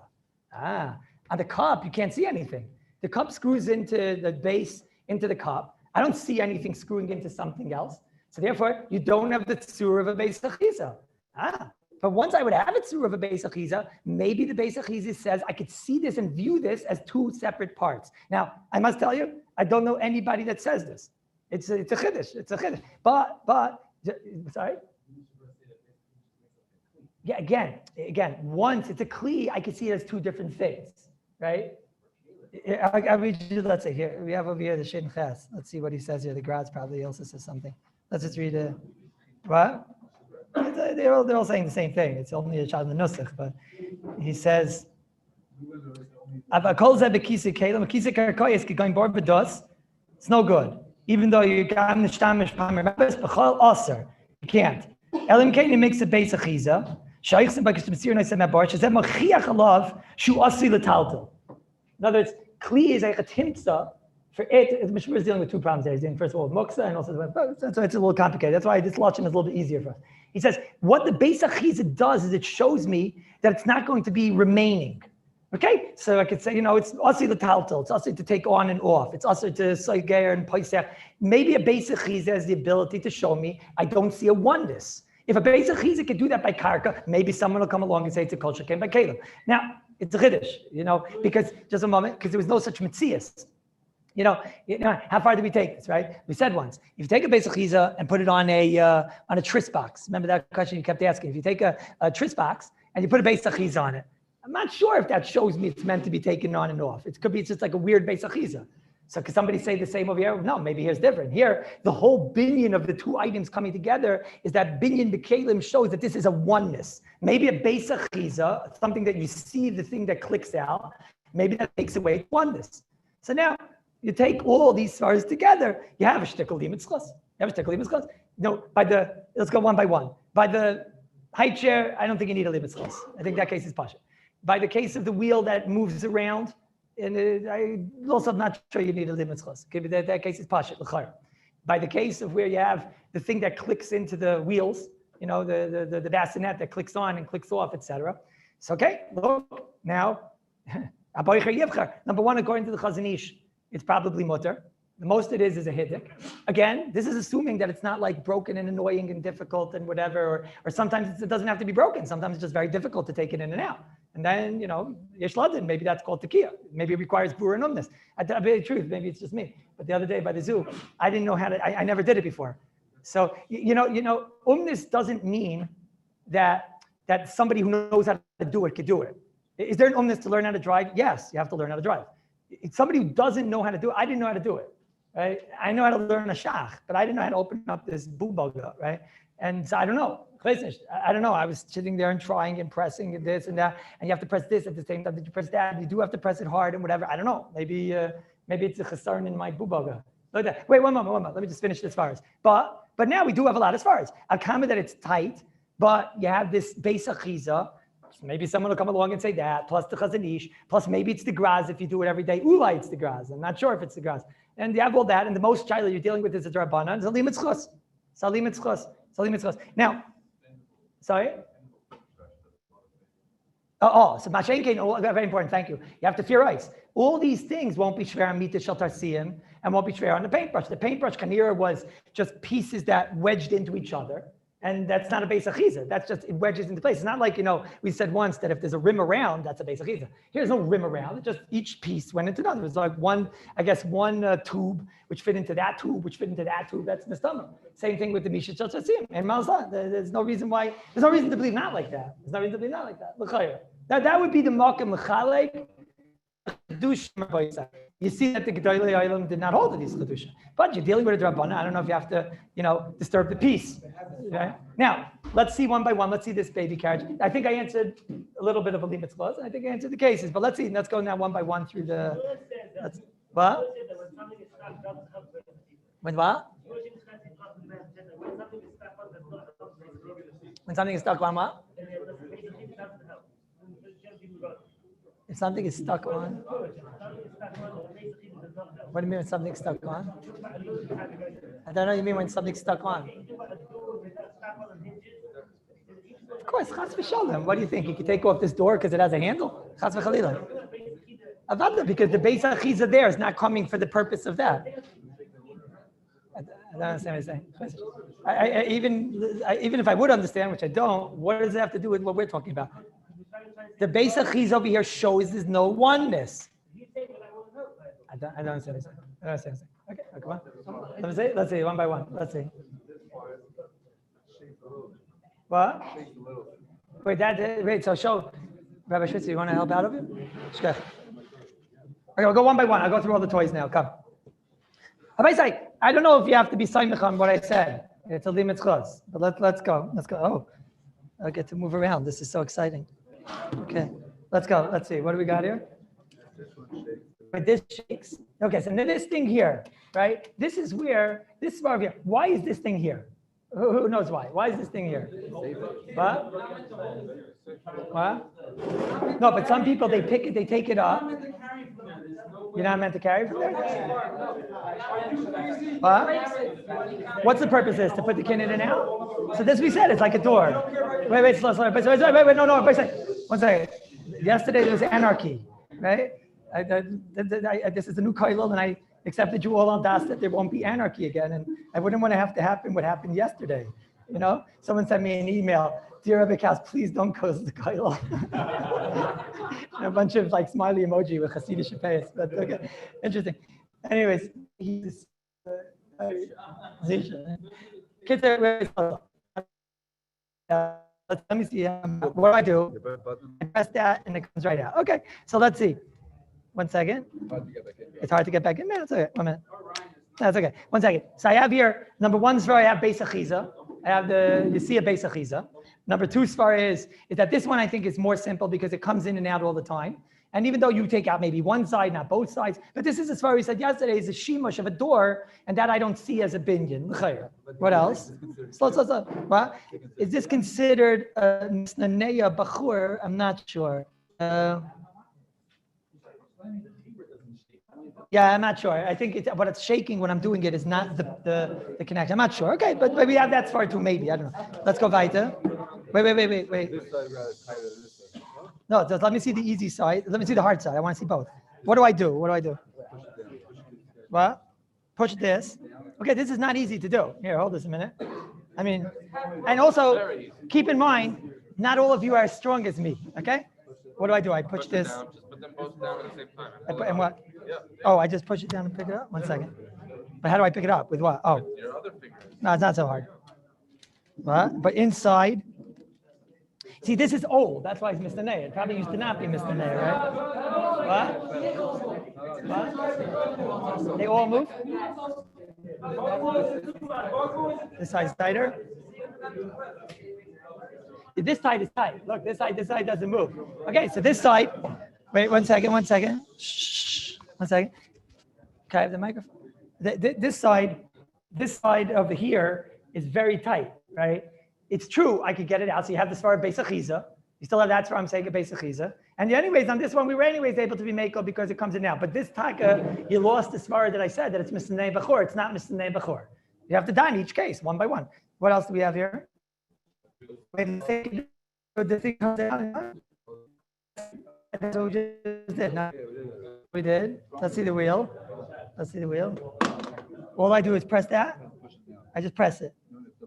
On the cup, you can't see anything. The cup screws into the base, into the cup. I don't see anything screwing into something else. So therefore, you don't have the tzur of a beis achiza. But once I would have a tzur of a beis achiza, maybe the beis achiza says I could see this and view this as two separate parts. Now, I must tell you, I don't know anybody that says this. It's a chiddush. It's a chiddush. But sorry. Yeah, again, once it's a kli, I can see it as two different things, right? I read you, let's say here, we have over here the Shin Ches. Let's see what he says here. The Graz probably also says something. Let's just read it. What? They're all saying the same thing. It's only a shot in the nusach, but he says, it's no good. Even though you can't. Elim Kain makes a beis achiza. In other words, kli is like a timtza for it. Mishmur is dealing with two problems there. He's dealing first of all with muksa and also so it's a little complicated. That's why this lashon is a little bit easier for us. He says, what the beis achiza does is it shows me that it's not going to be remaining. Okay, so I could say, it's also the taltal, it's also to take on and off, it's also to soiger and paisach. Maybe a basic chiza has the ability to show me I don't see a oneness. If a basic chiza could do that by karka, maybe someone will come along and say it's a kol shekein by kelim. Now, it's a chiddush, because just a moment, because there was no such mitzias. How far did we take this, right? We said once, if you take a basic chiza and put it on a tris box, remember that question you kept asking? If you take a tris box and you put a basic chiza on it, I'm not sure if that shows me it's meant to be taken on and off. It could be just like a weird base achiza. So could somebody say the same over here? No, maybe here's different. Here, the whole binyan of the two items coming together is that binyan b'kelim shows that this is a oneness. Maybe a base achiza, something that you see, the thing that clicks out, maybe that takes away oneness. So now you take all these svaras together, you have a shtickle limitzchus. You have a shtickle limitzchus. Let's go one by one. By the high chair, I don't think you need a limitzchus. I think that case is Parsha. By the case of the wheel that moves around, and I'm also not sure you need a limitzchus. Okay, but that case is Parsha, l'chayr. By the case of where you have the thing that clicks into the wheels, the bassinet that clicks on and clicks off, etc. So okay, look, now, number one, according to the Chazon Ish, it's probably mutter. The most it is a hiddik. Again, this is assuming that it's not like broken and annoying and difficult and whatever, or sometimes it doesn't have to be broken. Sometimes it's just very difficult to take it in and out. And then, yesh ladin, maybe that's called tekiah. Maybe it requires bura and umnus. I tell you the truth, maybe it's just me. But the other day by the zoo, I didn't know how to, I never did it before. So, umnus doesn't mean that somebody who knows how to do it could do it. Is there an umnus to learn how to drive? Yes, you have to learn how to drive. It's somebody who doesn't know how to do it. I didn't know how to do it. Right? I know how to learn a shach, but I didn't know how to open up this bubaga, right? And so I don't know. I don't know. I was sitting there and trying and pressing and this and that, and you have to press this at the same time that you press that. And you do have to press it hard and whatever. I don't know. Maybe it's a chasarn in my bubaga. Wait, one moment. Let me just finish this fars. But now we do have a lot of fars. I'll comment that it's tight, but you have this base achiza. Maybe someone will come along and say that, plus the Chazon Ish, plus maybe it's the graz if you do it every day. Ulai, it's the graz. I'm not sure if it's the graz. And you have all that, and the most child you're dealing with is a drabanan. Salim mitzchos. Now, sorry? So Mashenkein, very important, thank you. You have to fear ice. All these things won't be shver on mita shel tarsiyim and won't be shver on the paintbrush. The paintbrush kanira was just pieces that wedged into each other. And that's not a base achiza. That's just, it wedges into place. It's not like, we said once that if there's a rim around, that's a base achiza. Here's no rim around. It just, each piece went into another. It was like one tube, which fit into that tube, which fit into that tube. That's the stomach. Same thing with the Misha Shel Tzatzim and Malzah. There's no reason to believe not like that. L'chayr. That would be the Malkim L'chalek. You see that the Gedolei Olam did not hold to these Chedusha. But you're dealing with a Drabbana. I don't know if you have to, disturb the peace. Right? Now, let's see one by one. Let's see this baby carriage. I think I answered a little bit of a limits clause, and I think I answered the cases. But let's see. Let's go now one by one through the. What? When what? When something is stuck on what? If something is stuck on. What do you mean when something's stuck on? I don't know what you mean when something's stuck on. Of course, chas v'shalom. What do you think? You can take off this door because it has a handle? Chas v'chalila. Avada, because the beis achiza there is not coming for the purpose of that. I don't understand what you're saying. Even if I would understand, which I don't, what does it have to do with what we're talking about? The beis achiza over here shows there's no oneness. I don't understand. Okay, come on. Let's see, one by one. Let's see. What? Wait, so show. Rabbi Schwitzer, you want to help out of it? Okay, I'll go one by one. I'll go through all the toys now. Come. I don't know if you have to be simich on what I said. It's a limit chos. But let's go. Oh, I get to move around. This is so exciting. Okay, let's go. Let's see. What do we got here? This shakes. Okay, so now this thing here, right? This is over here. Why is this thing here? Who knows why? Why is this thing here? What? No, but some people, they pick it, they take it up. You're not meant to carry from there? What? What's the purpose of this? To put the kid in and out? So this we said, it's like a door. Wait, slow. Wait, no, one second. Yesterday there was anarchy, right? This is a new Kallus, and I accepted you all on das that there won't be anarchy again, and I wouldn't want to have to happen what happened yesterday. You know, someone sent me an email, dear Rabbi Kass, please don't close the Kallus. And a bunch of like smiley emoji with Hasidic face, but okay, interesting. Anyways, he's let me see. What do I do? I press that and it comes right out. Okay, so let's see. 1 second. It's hard to get back in. That's okay. 1 minute. That's okay. 1 second. So I have here, number one svar, I have Beis Achiza. I have you see a Beis Achiza. Number two svar is that this one I think is more simple because it comes in and out all the time. And even though you take out maybe one side, not both sides, but this is as far as we said yesterday, is a shimush of a door, and that I don't see as a binyan. What else? What? Is this considered a misnaneya bachur? I'm not sure. Yeah, I'm not sure. I think what it's shaking when I'm doing it is not the connection. I'm not sure. Okay, but we have that far too, maybe. I don't know. Let's go weiter. Wait. No, just let me see the easy side. Let me see the hard side. I want to see both. What do I do? What? Push this. Okay, this is not easy to do. Here, hold this a minute. I mean, and also keep in mind, not all of you are as strong as me. Okay? What do? I push this. Down, just put them both down at the same time. And what? Yeah. Oh, I just push it down and pick it up? 1 second. But how do I pick it up? With what? Oh. Your other fingers. No, it's not so hard. What? But inside. See, this is old. That's why it's Mr. Ney. It probably used to not be Mr. Ney, right? What? They all move? This side's tighter. This side is tight. Look, this side doesn't move. Okay, so this side. Wait, 1 second. Shh. 1 second. Okay, I have the microphone. This side over here is very tight, right? It's true, I could get it out. So you have the svar Beis Achiza. You still have that svar, I'm saying a Beis Achiza. And anyways, on this one, we were anyways able to be mako because it comes in now. But this taka, you lost the svar that I said that it's Misnei Bachor. It's not Misnei Bachor. You have to die in each case, one by one. What else do we have here? Wait, the thing comes out. That's what we just did. No, we did. Let's see the wheel. All I do is press that. I just press it.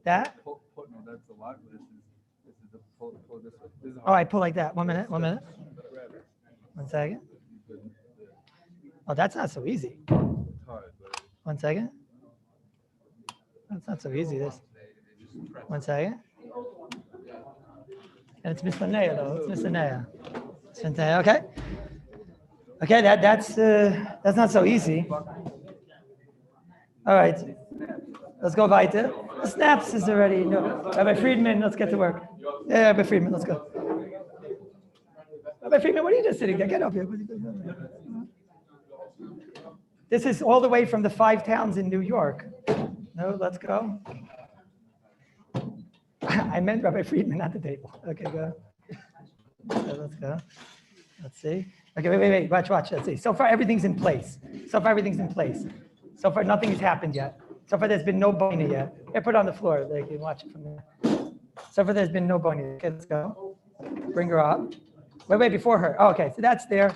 That. Oh, I pull like that. 1 minute. 1 second. Oh, that's not so easy. 1 second. That's not so easy, this. 1 second. And it's Mr. Nea, though. It's Mr. Nea. Okay. Okay, that's not so easy. All right. Let's go weiter. The snaps is already, no. Rabbi Friedman, let's get to work. Yeah, Rabbi Friedman, let's go. Rabbi Friedman, what are you just sitting there? Get up here. This is all the way from the 5 towns in New York. No, let's go. I meant Rabbi Friedman, not the table. Okay, go. So let's go. Let's see. Okay, wait. Watch. Let's see. So far, everything's in place. So far, nothing has happened yet. So far, there's been no boina yet. Here, put it on the floor. They can watch it from there. So far, there's been no boina. Okay, let's go. Bring her up. Wait, before her. Oh, okay, so that's there.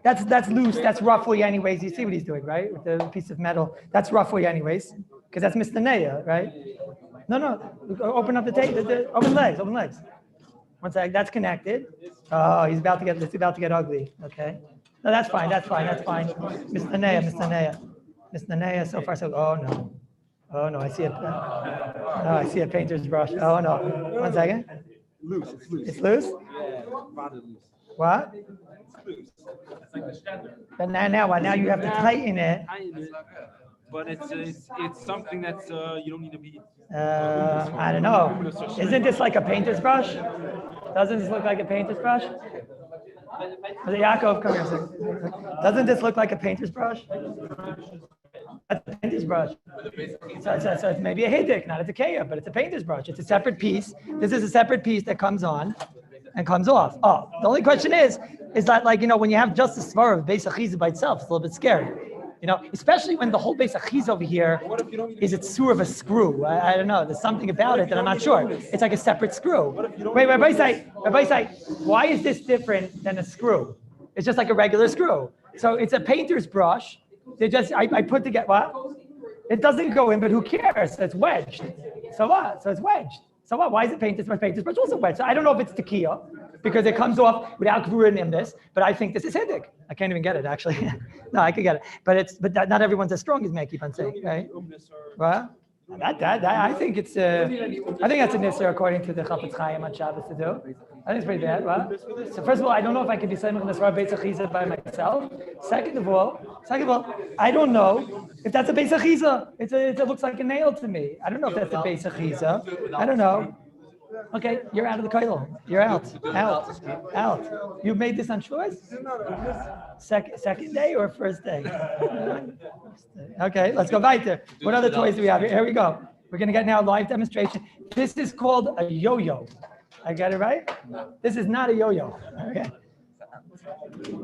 That's loose. That's roughly anyways. You see what he's doing, right? With the piece of metal. That's roughly anyways. Because that's Mr. Nea, right? No. Open up the tape. Open legs. 1 second. That's connected. Oh, it's about to get ugly. Okay. No, that's fine. Mr. Nea, so far, so, oh no, I see it. Oh, I see a painter's brush. Oh no. 1 second. Loose. It's loose? Yeah, rather loose. What? It's loose. It's like the standard. But now you have to tighten it. But it's something that's you don't need to be. I don't know. Isn't this like a painter's brush? Doesn't this look like a painter's brush? Yaakov, come here a second. Doesn't this look like a painter's brush? That's a painter's brush. So it's maybe a hiddik, not a tekeya, but it's a painter's brush. It's a separate piece. This is a separate piece that comes on and comes off. The only question is that, like, when you have just the svar of Beis Achiza by itself, it's a little bit scary. especially when the whole base achiz over here is it's sort of a screw. I don't know. There's something about it that I'm not sure. It's like a separate screw. Wait, Rabbi, why is this different than a screw? It's just like a regular screw. So it's a painter's brush. I put together, what? It doesn't go in, but who cares? It's wedged. So what? So it's wedged. So what? Why is it painter's brush? Painter's brush also wedged. So I don't know if it's tekiah, because it comes off without gvura in this, but I think this is hiddik. I can't even get it, actually. No, I could get it. But not everyone's as strong as me, I keep on saying, right? Well, I think it's I think that's a nisser according to the Chafetz Chaim on Shabbos to do. I think it's pretty bad. Well, so first of all, I don't know if I could be saying this Beis Achiza by myself. Second of all, I don't know if that's a Beis Achiza. It looks like a nail to me. I don't know if that's a Beis Achiza. I don't know. Okay, you're out of the kollel. You're out. You made this on Shavuos? Second day or first day? Okay, let's go weiter. What other toys do we have here? Here we go. We're going to get now a live demonstration. This is called a yo-yo. I got it right? This is not a yo-yo. Okay.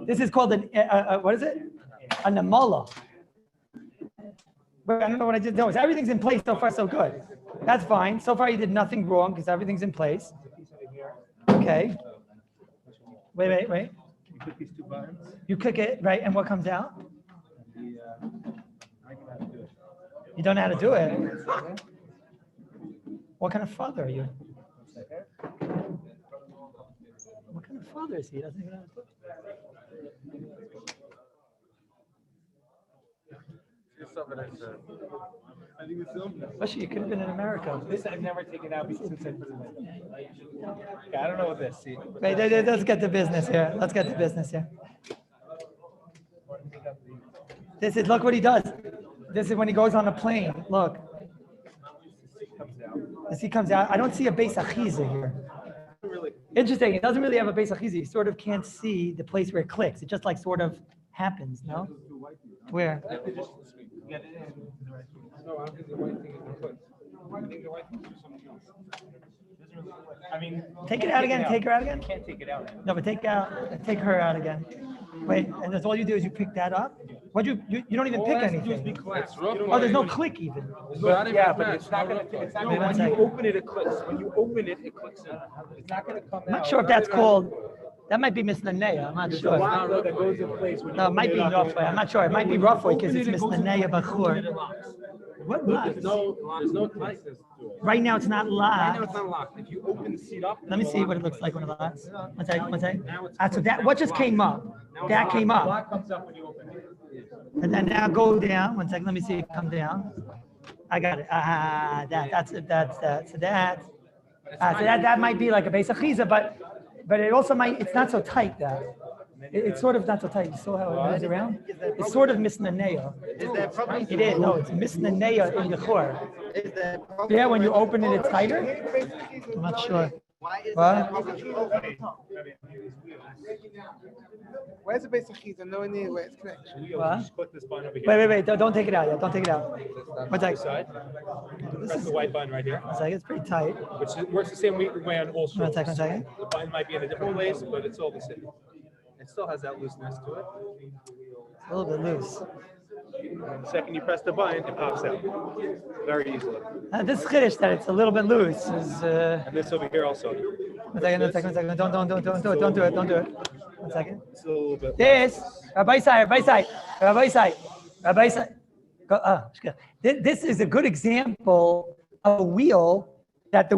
This is called what is it? A namala. But I don't know what I did. No, everything's in place so far, so good. That's fine. So far, you did nothing wrong because everything's in place. Okay. Wait. You click these two buttons. You click it, right, and what comes out? You don't know how to do it. What kind of father are you? What kind of father is he? He doesn't even know how to do it. Especially, you could have been in America. This I've never taken out since I put it in. I don't know what this is. Wait, let's get to business here. This is, look what he does. This is when he goes on a plane. Look. As he comes out, I don't see a Beis Achiza here. Interesting. It doesn't really have a Beis Achiza. You sort of can't see the place where it clicks. It just like sort of happens, no? Where? I mean, take it out again. Take her out again. Can't take it out. No, but take her out again. Wait, and that's all you do is you pick that up. What you don't even pick anything. Oh, there's no click even. Yeah, but it's not gonna. When you open it, it clicks. When you open it, it clicks in. It's not gonna come out. I'm not sure if that's called. That might be Misnaneya. I'm not sure. That goes in place. No, it might be Roughway. I'm not sure. It might be Roughway because it's Misnaneya Bachur. What locks? There's no click. Right now it's not locked. Right now it's not locked. If you open the seat up, let me see what it looks like when it locks. One second. So that what just came up? That came up. Lock comes up when you open it. And then now go down. One second. Let me see it come down. I got it. That's that. So that might be like a Beis Achiza, but it also might. It's not so tight that. It's sort of not so tight. You saw how it moves around? It's sort of misnaneya. It is. No, it's misnaneya in the chor. Yeah, when you open it, it's tighter? I'm not sure. What? Where's the Beis Achiza? No idea where it's connected. What? Wait. Don't take it out yet. Don't take it out. What's that? Press the white button right here. One second. It's pretty tight. Which works the same way on all One second. The button might be in a different place, but it's all the same. It still has that looseness to it. A little bit loose. And the second you press the button, it pops out very easily. This chiddush that it's a little bit loose is. And this over here also. One second. Don't do it. One second. It's a little bit. This Rabbi side. This is a good example of a wheel that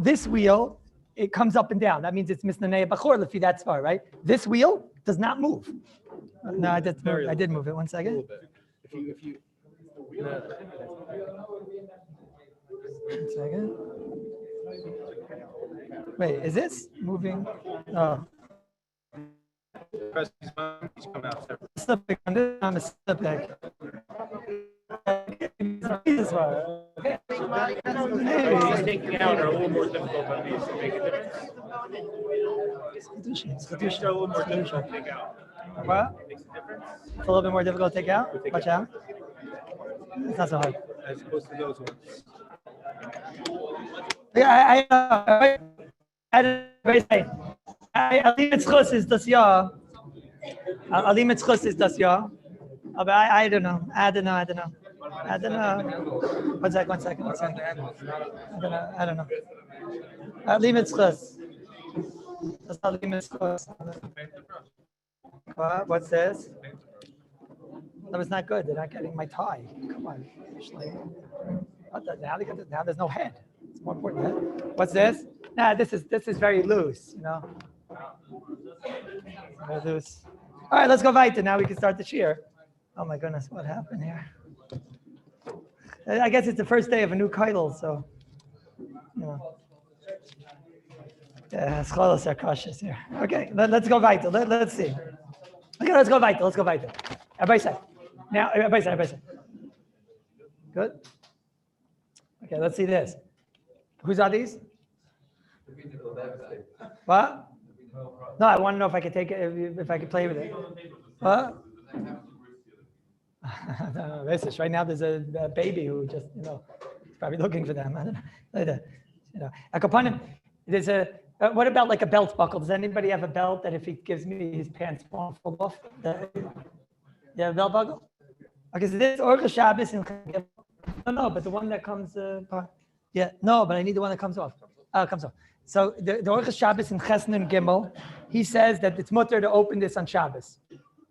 this wheel. It comes up and down. That means it's misnaneya bachor lefi that far, right? This wheel does not move. No, I did move it. 1 second. If you 1 second. Wait, is this moving? Oh. press these buttons, these come out separate. Slip back on this, I'm a slip back. This one. These taking out are a little more difficult than these to make a difference. These are a little more difficult to take out. What? It makes a difference. It's a little bit more difficult to take out? Watch out. It's not so hard. As opposed to those ones. Yeah, Ali Mitzchus ist das Jahr. Ali Mitzchus ist das Jahr. Oh, but I don't know. I don't know. One second. I don't know. Limit schus. That's not limit schus. What's this? That was not good. They're not getting my tie. Come on. Now there's no head. It's more important. Head. What's this? Nah, this is very loose. Very loose. All right, let's go weiter. Now we can start the shiur. Oh my goodness, what happened here? I guess it's the first day of a new Kallus, so yeah, scholars are cautious here. Okay, let's go weiter. Let's see. Okay, let's go weiter. Everybody say. Now, everybody say. Good. Okay, let's see this. Whose are these? What? No, I want to know if I could take it, if I could play with it. What? Right now there's a baby who just, is probably looking for them. I don't know. There's what about like a belt buckle? Does anybody have a belt that if he gives me his pants won't fall off? Yeah, a belt buckle? Okay, so this Orcha Shabbos in no, but the one that comes, yeah, no, but I need the one that comes off. Comes off. So the Orcha Shabbos in Chesed and Gimel, he says that it's mutter to open this on Shabbos.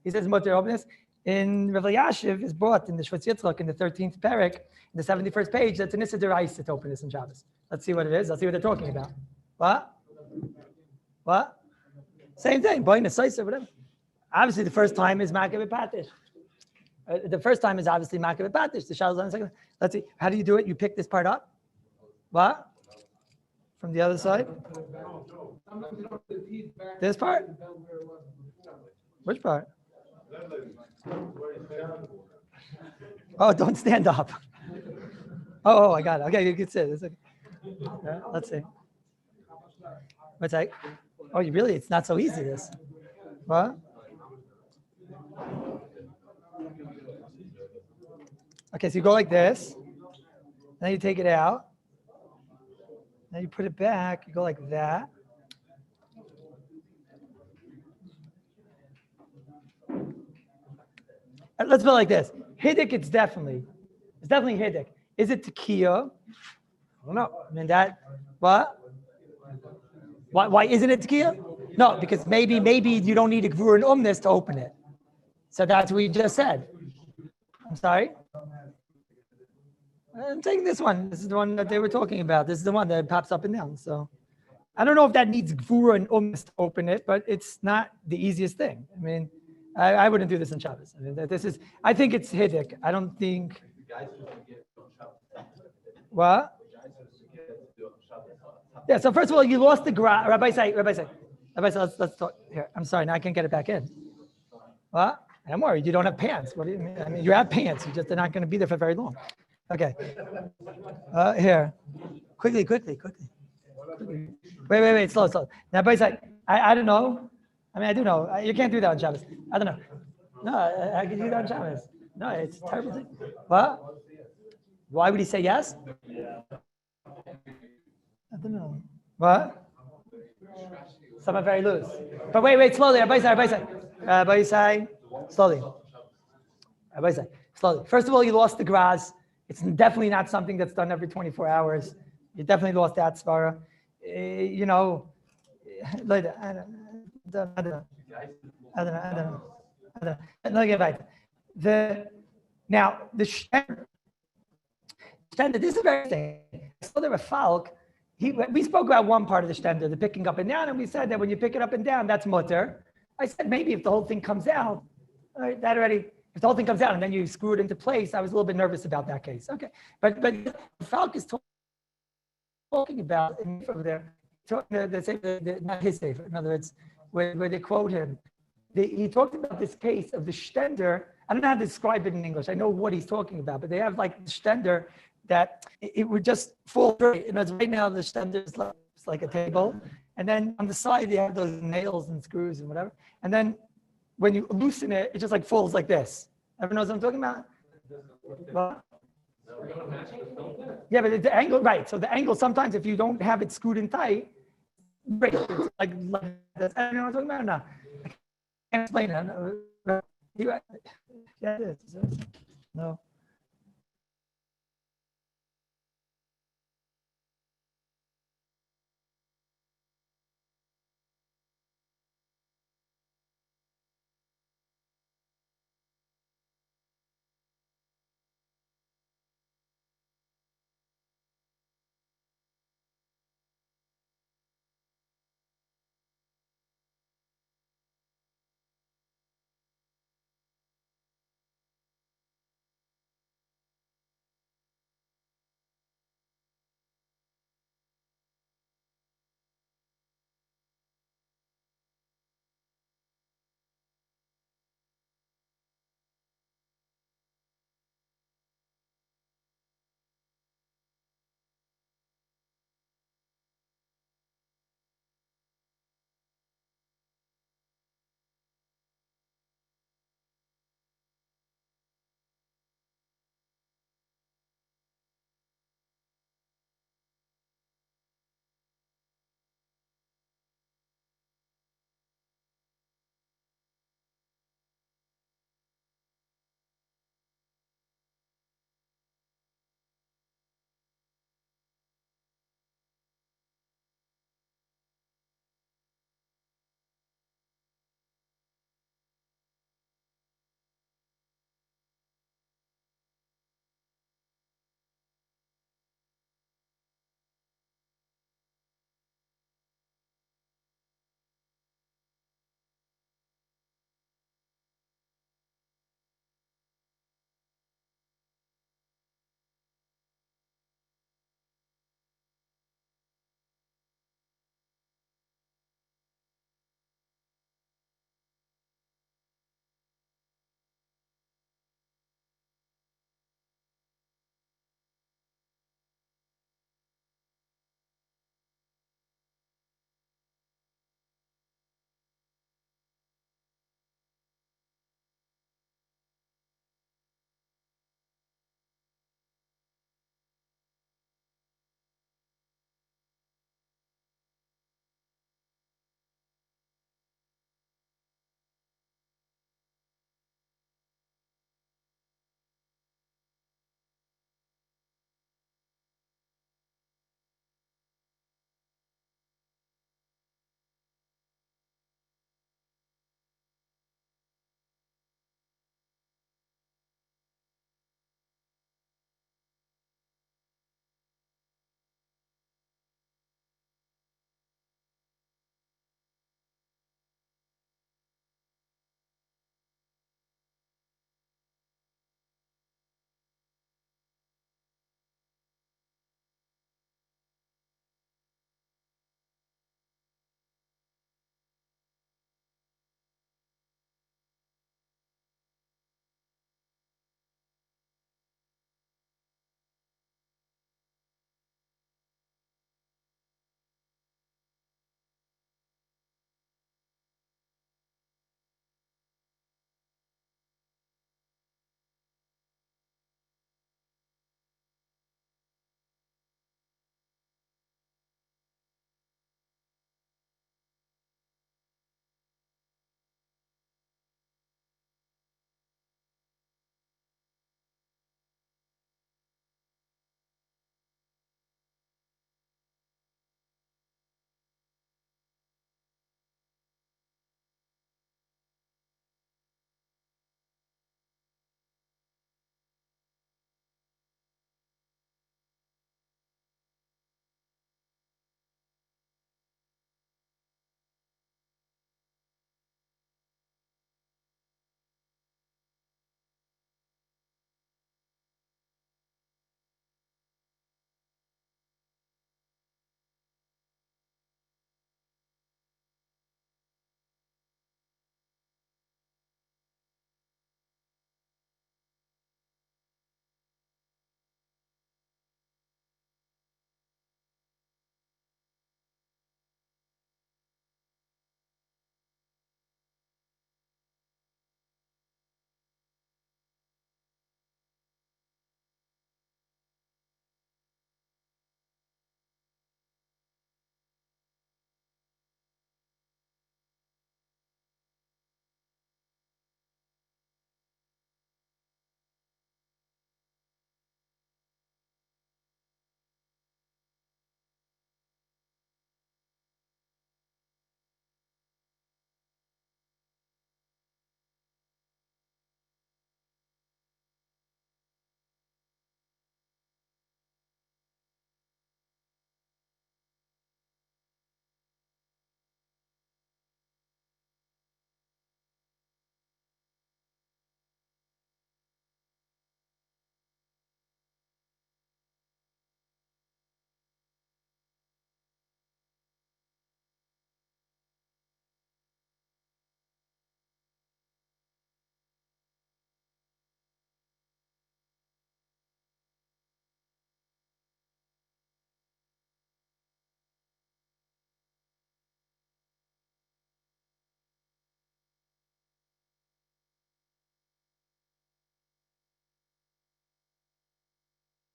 He says mutter to open this. In Rav Yashiv is brought in the Shvutz Yitzchak in the 13th parak, in the 71st page, that's an Issa D'Oraisa to open this on Shabbos. Let's see what it is. Let's see what they're talking about. What? Same thing. Boy, Nesaisa, whatever. Obviously, the first time is Makeh B'Patish. The first time is obviously Makeh B'Patish. The Shalosh on the second. Let's see. How do you do it? You pick this part up. What? From the other side? This part? Which part? Oh, don't stand up. Oh, I got it. Okay, you can sit. Okay. Yeah, let's see. What's that? Oh, you really? It's not so easy, this. What? Okay, so you go like this. Then you take it out. Then you put it back. You go like that. Let's put it like this. Hiddik, it's definitely Hiddik. Is it Tekiah? I don't know. I mean what? Why isn't it Tekiah? No, because maybe you don't need a Gvur and Umnis to open it. So that's what we just said. I'm sorry? I'm taking this one. This is the one that they were talking about. This is the one that pops up and down. So I don't know if that needs Gvur and Umnis to open it, but it's not the easiest thing. I mean, I wouldn't do this on Shabbos. I mean, I think it's Hiddik. I don't think. What? Yeah, so first of all, you lost the grass. Rabbi say, let's talk here. I'm sorry, now I can't get it back in. What? I'm worried. You don't have pants. What do you mean? I mean, you have pants. They're not going to be there for very long. Okay. Here. Quickly. Wait. Slow. Now, Rabbi say, I don't know. I mean, I do know. You can't do that on Shabbos. I don't know. No, I can do that on Shabbos. No, it's a terrible thing. What? Why would he say yes? I don't know. What? Some are very loose. But wait, slowly. Rabbi say, slowly. First of all, you lost the grass. It's definitely not something that's done every 24 hours. You definitely lost that svara. Later. I don't know. Let me get back. The shtender, this is very interesting. So there a falk. We spoke about one part of the shtender, the picking up and down, and we said that when you pick it up and down, that's mutter. I said maybe if the whole thing comes out, if the whole thing comes out and then you screw it into place, I was a little bit nervous about that case. Okay, but the falk is talking about over there. Not his sefer. In other words, where they quote him, he talked about this case of the shtender. I don't know how to describe it in English. I know what he's talking about, but they have like the shtender that it would just fall through. And right now the shtender is like a table, and then on the side you have those nails and screws and whatever. And then when you loosen it, it just like falls like this. Everyone knows what I'm talking about? Well, yeah, but the angle, right? So the angle sometimes, if you don't have it screwed in tight, break. It's like this. I don't know what I'm talking about. No, I can't explain it. Yeah, it is. No.